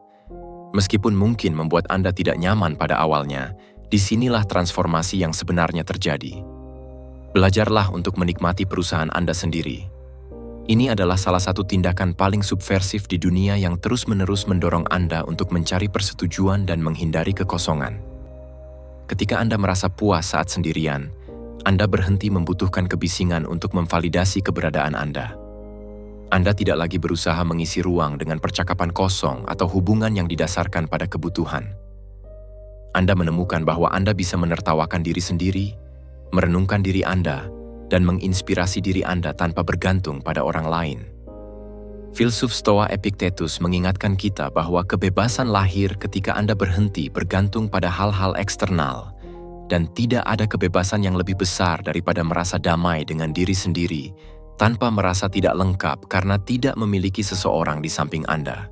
Meskipun mungkin membuat Anda tidak nyaman pada awalnya, disinilah transformasi yang sebenarnya terjadi. Belajarlah untuk menikmati perusahaan Anda sendiri. Ini adalah salah satu tindakan paling subversif di dunia yang terus-menerus mendorong Anda untuk mencari persetujuan dan menghindari kekosongan. Ketika Anda merasa puas saat sendirian, Anda berhenti membutuhkan kebisingan untuk memvalidasi keberadaan Anda. Anda tidak lagi berusaha mengisi ruang dengan percakapan kosong atau hubungan yang didasarkan pada kebutuhan. Anda menemukan bahwa Anda bisa menertawakan diri sendiri, merenungkan diri Anda, dan menginspirasi diri Anda tanpa bergantung pada orang lain. Filsuf Stoa Epictetus mengingatkan kita bahwa kebebasan lahir ketika Anda berhenti bergantung pada hal-hal eksternal, dan tidak ada kebebasan yang lebih besar daripada merasa damai dengan diri sendiri tanpa merasa tidak lengkap karena tidak memiliki seseorang di samping Anda.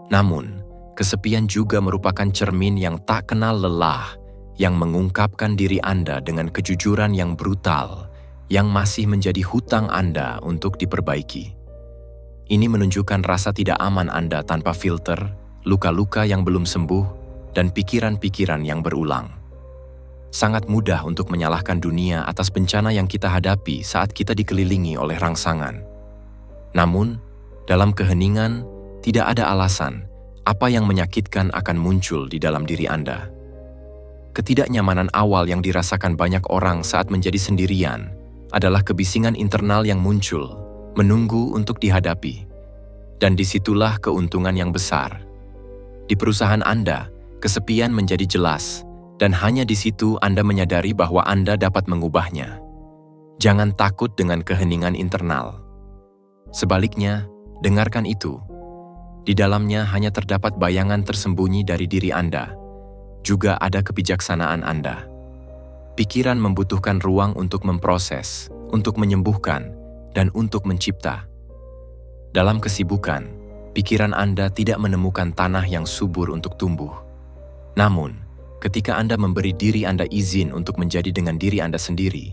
Namun, kesepian juga merupakan cermin yang tak kenal lelah, yang mengungkapkan diri Anda dengan kejujuran yang brutal, yang masih menjadi hutang Anda untuk diperbaiki. Ini menunjukkan rasa tidak aman Anda tanpa filter, luka-luka yang belum sembuh, dan pikiran-pikiran yang berulang. Sangat mudah untuk menyalahkan dunia atas bencana yang kita hadapi saat kita dikelilingi oleh rangsangan. Namun, dalam keheningan, tidak ada alasan apa yang menyakitkan akan muncul di dalam diri Anda. Ketidaknyamanan awal yang dirasakan banyak orang saat menjadi sendirian adalah kebisingan internal yang muncul, menunggu untuk dihadapi. Dan disitulah keuntungan yang besar. Di perusahaan Anda, kesepian menjadi jelas, dan hanya di situ Anda menyadari bahwa Anda dapat mengubahnya. Jangan takut dengan keheningan internal. Sebaliknya, dengarkan itu. Di dalamnya hanya terdapat bayangan tersembunyi dari diri Anda. Juga ada kebijaksanaan Anda. Pikiran membutuhkan ruang untuk memproses, untuk menyembuhkan, dan untuk mencipta. Dalam kesibukan, pikiran Anda tidak menemukan tanah yang subur untuk tumbuh. Namun, ketika Anda memberi diri Anda izin untuk menjadi dengan diri Anda sendiri,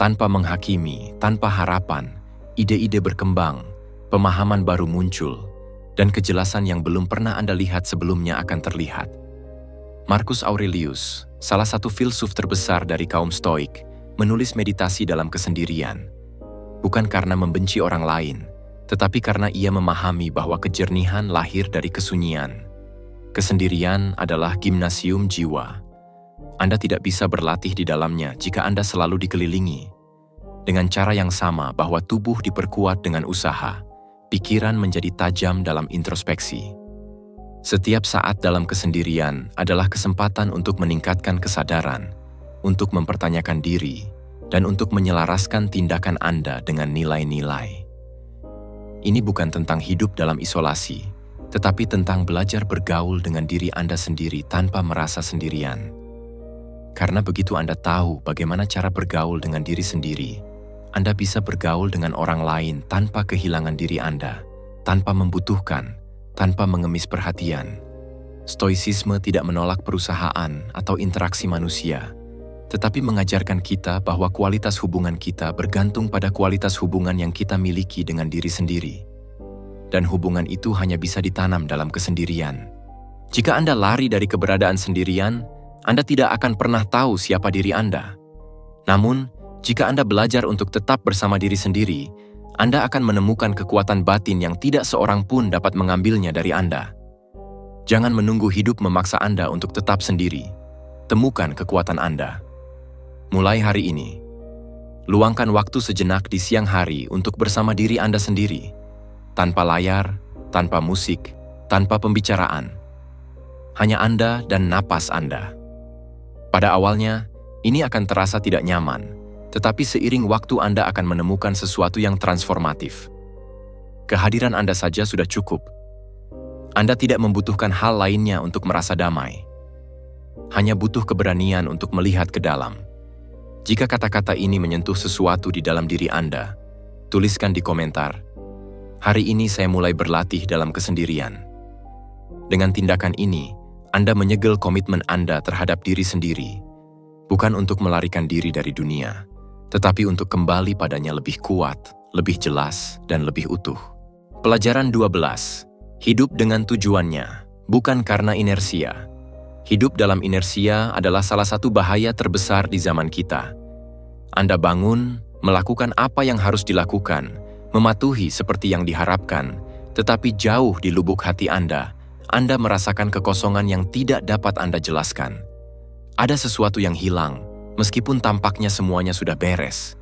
tanpa menghakimi, tanpa harapan, ide-ide berkembang, pemahaman baru muncul, dan kejelasan yang belum pernah Anda lihat sebelumnya akan terlihat. Marcus Aurelius, salah satu filsuf terbesar dari kaum Stoik, menulis meditasi dalam kesendirian, bukan karena membenci orang lain, tetapi karena ia memahami bahwa kejernihan lahir dari kesunyian. Kesendirian adalah gimnasium jiwa. Anda tidak bisa berlatih di dalamnya jika Anda selalu dikelilingi. Dengan cara yang sama bahwa tubuh diperkuat dengan usaha, pikiran menjadi tajam dalam introspeksi. Setiap saat dalam kesendirian adalah kesempatan untuk meningkatkan kesadaran, untuk mempertanyakan diri, dan untuk menyelaraskan tindakan Anda dengan nilai-nilai. Ini bukan tentang hidup dalam isolasi, tetapi tentang belajar bergaul dengan diri Anda sendiri tanpa merasa sendirian. Karena begitu Anda tahu bagaimana cara bergaul dengan diri sendiri, Anda bisa bergaul dengan orang lain tanpa kehilangan diri Anda, tanpa membutuhkan, tanpa mengemis perhatian. Stoicisme tidak menolak perusahaan atau interaksi manusia, tetapi mengajarkan kita bahwa kualitas hubungan kita bergantung pada kualitas hubungan yang kita miliki dengan diri sendiri. Dan hubungan itu hanya bisa ditanam dalam kesendirian. Jika Anda lari dari keberadaan sendirian, Anda tidak akan pernah tahu siapa diri Anda. Namun, jika Anda belajar untuk tetap bersama diri sendiri, Anda akan menemukan kekuatan batin yang tidak seorang pun dapat mengambilnya dari Anda. Jangan menunggu hidup memaksa Anda untuk tetap sendiri. Temukan kekuatan Anda. Mulai hari ini, luangkan waktu sejenak di siang hari untuk bersama diri Anda sendiri, tanpa layar, tanpa musik, tanpa pembicaraan. Hanya Anda dan napas Anda. Pada awalnya, ini akan terasa tidak nyaman, tetapi seiring waktu Anda akan menemukan sesuatu yang transformatif. Kehadiran Anda saja sudah cukup. Anda tidak membutuhkan hal lainnya untuk merasa damai. Hanya butuh keberanian untuk melihat ke dalam. Jika kata-kata ini menyentuh sesuatu di dalam diri Anda, tuliskan di komentar, "Hari ini saya mulai berlatih dalam kesendirian." Dengan tindakan ini, Anda menyegel komitmen Anda terhadap diri sendiri, bukan untuk melarikan diri dari dunia, tetapi untuk kembali padanya lebih kuat, lebih jelas, dan lebih utuh. Pelajaran 12. Hidup dengan tujuannya, bukan karena inersia. Hidup dalam inersia adalah salah satu bahaya terbesar di zaman kita. Anda bangun, melakukan apa yang harus dilakukan, mematuhi seperti yang diharapkan, tetapi jauh di lubuk hati Anda merasakan kekosongan yang tidak dapat Anda jelaskan. Ada sesuatu yang hilang, meskipun tampaknya semuanya sudah beres.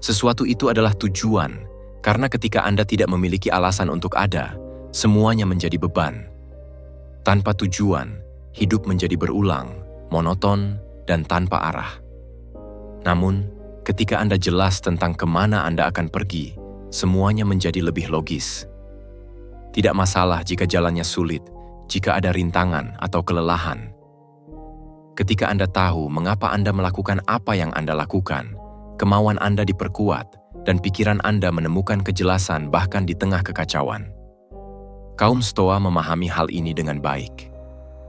Sesuatu itu adalah tujuan, karena ketika Anda tidak memiliki alasan untuk ada, semuanya menjadi beban. Tanpa tujuan, hidup menjadi berulang, monoton, dan tanpa arah. Namun, ketika Anda jelas tentang kemana Anda akan pergi, semuanya menjadi lebih logis. Tidak masalah jika jalannya sulit, jika ada rintangan atau kelelahan. Ketika Anda tahu mengapa Anda melakukan apa yang Anda lakukan, kemauan Anda diperkuat, dan pikiran Anda menemukan kejelasan bahkan di tengah kekacauan. Kaum Stoa memahami hal ini dengan baik.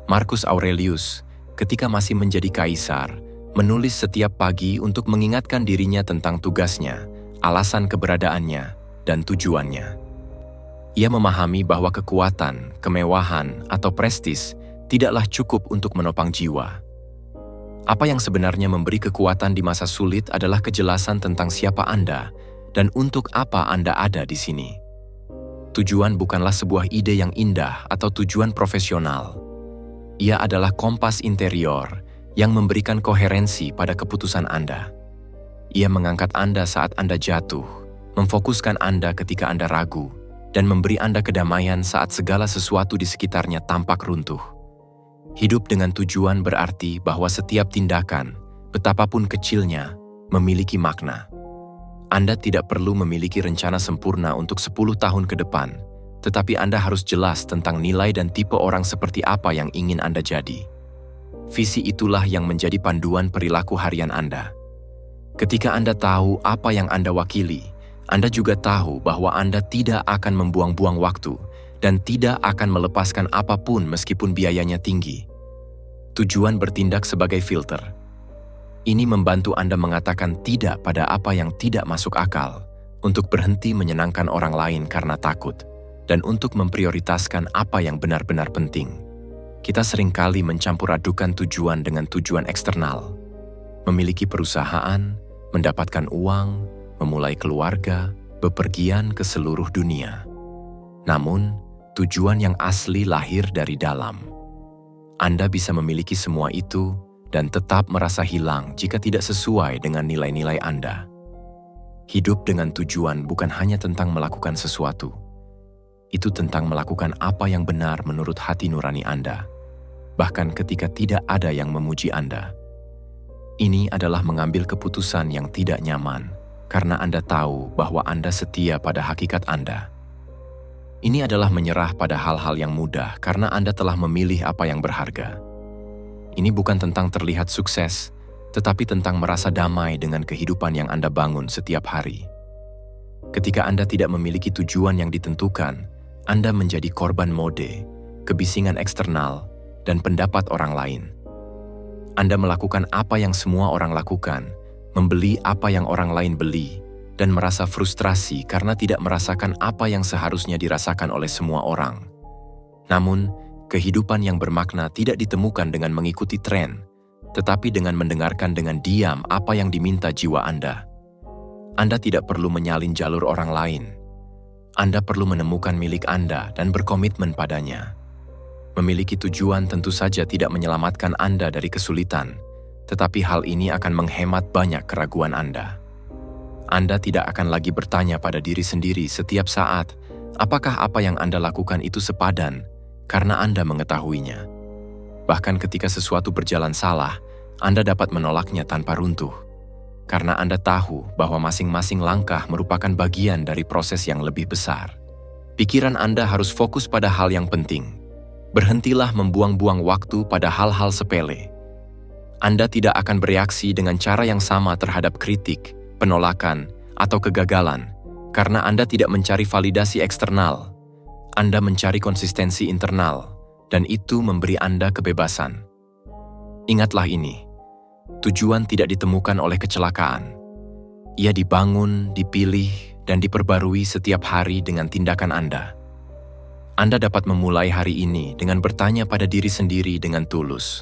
Marcus Aurelius, ketika masih menjadi kaisar, menulis setiap pagi untuk mengingatkan dirinya tentang tugasnya, alasan keberadaannya, dan tujuannya. Ia memahami bahwa kekuatan, kemewahan, atau prestis tidaklah cukup untuk menopang jiwa. Apa yang sebenarnya memberi kekuatan di masa sulit adalah kejelasan tentang siapa Anda dan untuk apa Anda ada di sini. Tujuan bukanlah sebuah ide yang indah atau tujuan profesional. Ia adalah kompas interior yang memberikan koherensi pada keputusan Anda. Ia mengangkat Anda saat Anda jatuh, memfokuskan Anda ketika Anda ragu, dan memberi Anda kedamaian saat segala sesuatu di sekitarnya tampak runtuh. Hidup dengan tujuan berarti bahwa setiap tindakan, betapapun kecilnya, memiliki makna. Anda tidak perlu memiliki rencana sempurna untuk 10 tahun ke depan, tetapi Anda harus jelas tentang nilai dan tipe orang seperti apa yang ingin Anda jadi. Visi itulah yang menjadi panduan perilaku harian Anda. Ketika Anda tahu apa yang Anda wakili, Anda juga tahu bahwa Anda tidak akan membuang-buang waktu dan tidak akan melepaskan apapun meskipun biayanya tinggi. Tujuan bertindak sebagai filter. Ini membantu Anda mengatakan tidak pada apa yang tidak masuk akal, untuk berhenti menyenangkan orang lain karena takut, dan untuk memprioritaskan apa yang benar-benar penting. Kita seringkali mencampur adukan tujuan dengan tujuan eksternal. Memiliki perusahaan, mendapatkan uang, memulai keluarga, bepergian ke seluruh dunia. Namun, tujuan yang asli lahir dari dalam. Anda bisa memiliki semua itu dan tetap merasa hilang jika tidak sesuai dengan nilai-nilai Anda. Hidup dengan tujuan bukan hanya tentang melakukan sesuatu. Itu tentang melakukan apa yang benar menurut hati nurani Anda, bahkan ketika tidak ada yang memuji Anda. Ini adalah mengambil keputusan yang tidak nyaman, karena Anda tahu bahwa Anda setia pada hakikat Anda. Ini adalah menyerah pada hal-hal yang mudah karena Anda telah memilih apa yang berharga. Ini bukan tentang terlihat sukses, tetapi tentang merasa damai dengan kehidupan yang Anda bangun setiap hari. Ketika Anda tidak memiliki tujuan yang ditentukan, Anda menjadi korban mode, kebisingan eksternal, dan pendapat orang lain. Anda melakukan apa yang semua orang lakukan, membeli apa yang orang lain beli, dan merasa frustrasi karena tidak merasakan apa yang seharusnya dirasakan oleh semua orang. Namun, kehidupan yang bermakna tidak ditemukan dengan mengikuti tren, tetapi dengan mendengarkan dengan diam apa yang diminta jiwa Anda. Anda tidak perlu menyalin jalur orang lain. Anda perlu menemukan milik Anda dan berkomitmen padanya. Memiliki tujuan tentu saja tidak menyelamatkan Anda dari kesulitan, tetapi hal ini akan menghemat banyak keraguan Anda. Anda tidak akan lagi bertanya pada diri sendiri setiap saat, apakah apa yang Anda lakukan itu sepadan, karena Anda mengetahuinya. Bahkan ketika sesuatu berjalan salah, Anda dapat menolaknya tanpa runtuh, karena Anda tahu bahwa masing-masing langkah merupakan bagian dari proses yang lebih besar. Pikiran Anda harus fokus pada hal yang penting. Berhentilah membuang-buang waktu pada hal-hal sepele. Anda tidak akan bereaksi dengan cara yang sama terhadap kritik, penolakan, atau kegagalan, karena Anda tidak mencari validasi eksternal. Anda mencari konsistensi internal, dan itu memberi Anda kebebasan. Ingatlah ini, tujuan tidak ditemukan oleh kecelakaan. Ia dibangun, dipilih, dan diperbarui setiap hari dengan tindakan Anda. Anda dapat memulai hari ini dengan bertanya pada diri sendiri dengan tulus.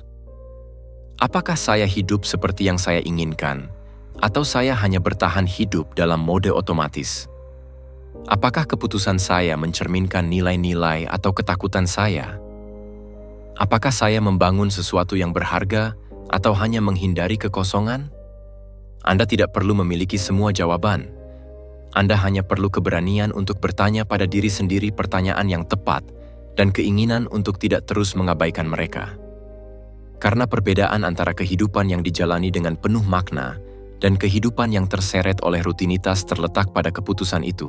Apakah saya hidup seperti yang saya inginkan, atau saya hanya bertahan hidup dalam mode otomatis? Apakah keputusan saya mencerminkan nilai-nilai atau ketakutan saya? Apakah saya membangun sesuatu yang berharga atau hanya menghindari kekosongan? Anda tidak perlu memiliki semua jawaban. Anda hanya perlu keberanian untuk bertanya pada diri sendiri pertanyaan yang tepat dan keinginan untuk tidak terus mengabaikan mereka. Karena perbedaan antara kehidupan yang dijalani dengan penuh makna dan kehidupan yang terseret oleh rutinitas terletak pada keputusan itu.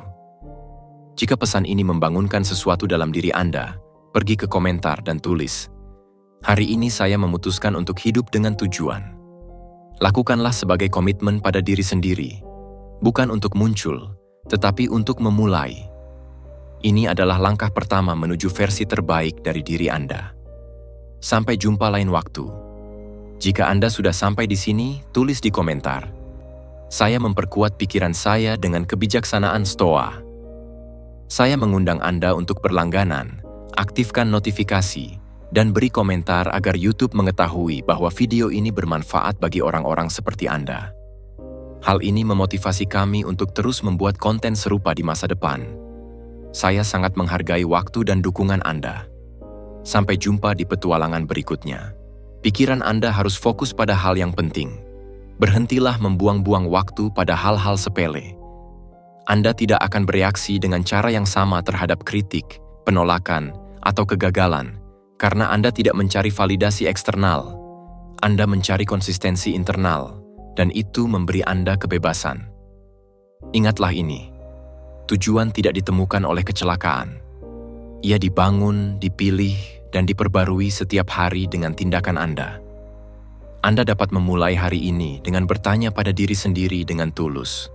Jika pesan ini membangunkan sesuatu dalam diri Anda, pergi ke komentar dan tulis, "Hari ini saya memutuskan untuk hidup dengan tujuan." Lakukanlah sebagai komitmen pada diri sendiri, bukan untuk muncul, tetapi untuk memulai. Ini adalah langkah pertama menuju versi terbaik dari diri Anda. Sampai jumpa lain waktu. Jika Anda sudah sampai di sini, tulis di komentar. Saya memperkuat pikiran saya dengan kebijaksanaan Stoa. Saya mengundang Anda untuk berlangganan, aktifkan notifikasi, dan beri komentar agar YouTube mengetahui bahwa video ini bermanfaat bagi orang-orang seperti Anda. Hal ini memotivasi kami untuk terus membuat konten serupa di masa depan. Saya sangat menghargai waktu dan dukungan Anda. Sampai jumpa di petualangan berikutnya. Pikiran Anda harus fokus pada hal yang penting. Berhentilah membuang-buang waktu pada hal-hal sepele. Anda tidak akan bereaksi dengan cara yang sama terhadap kritik, penolakan, atau kegagalan, karena Anda tidak mencari validasi eksternal. Anda mencari konsistensi internal, dan itu memberi Anda kebebasan. Ingatlah ini, tujuan tidak ditemukan oleh kecelakaan. Ia dibangun, dipilih, dan diperbarui setiap hari dengan tindakan Anda. Anda dapat memulai hari ini dengan bertanya pada diri sendiri dengan tulus.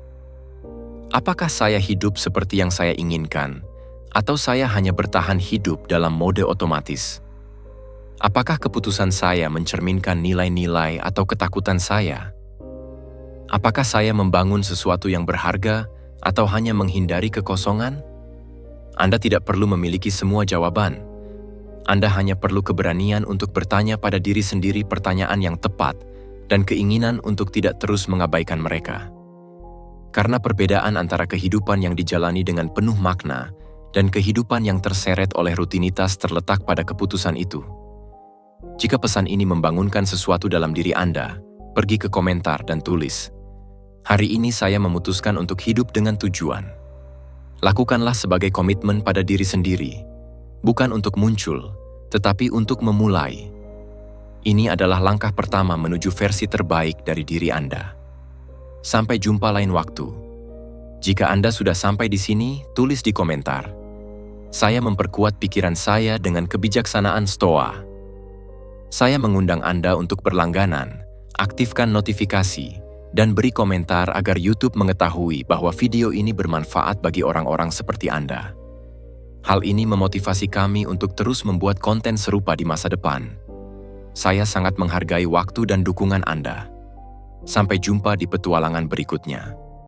Apakah saya hidup seperti yang saya inginkan, atau saya hanya bertahan hidup dalam mode otomatis? Apakah keputusan saya mencerminkan nilai-nilai atau ketakutan saya? Apakah saya membangun sesuatu yang berharga atau hanya menghindari kekosongan? Anda tidak perlu memiliki semua jawaban. Anda hanya perlu keberanian untuk bertanya pada diri sendiri pertanyaan yang tepat dan keinginan untuk tidak terus mengabaikan mereka. Karena perbedaan antara kehidupan yang dijalani dengan penuh makna dan kehidupan yang terseret oleh rutinitas terletak pada keputusan itu. Jika pesan ini membangunkan sesuatu dalam diri Anda, pergi ke komentar dan tulis, "Hari ini saya memutuskan untuk hidup dengan tujuan." Lakukanlah sebagai komitmen pada diri sendiri, bukan untuk muncul, tetapi untuk memulai. Ini adalah langkah pertama menuju versi terbaik dari diri Anda. Sampai jumpa lain waktu. Jika Anda sudah sampai di sini, tulis di komentar. Saya memperkuat pikiran saya dengan kebijaksanaan Stoa. Saya mengundang Anda untuk berlangganan, aktifkan notifikasi, dan beri komentar agar YouTube mengetahui bahwa video ini bermanfaat bagi orang-orang seperti Anda. Hal ini memotivasi kami untuk terus membuat konten serupa di masa depan. Saya sangat menghargai waktu dan dukungan Anda. Sampai jumpa di petualangan berikutnya.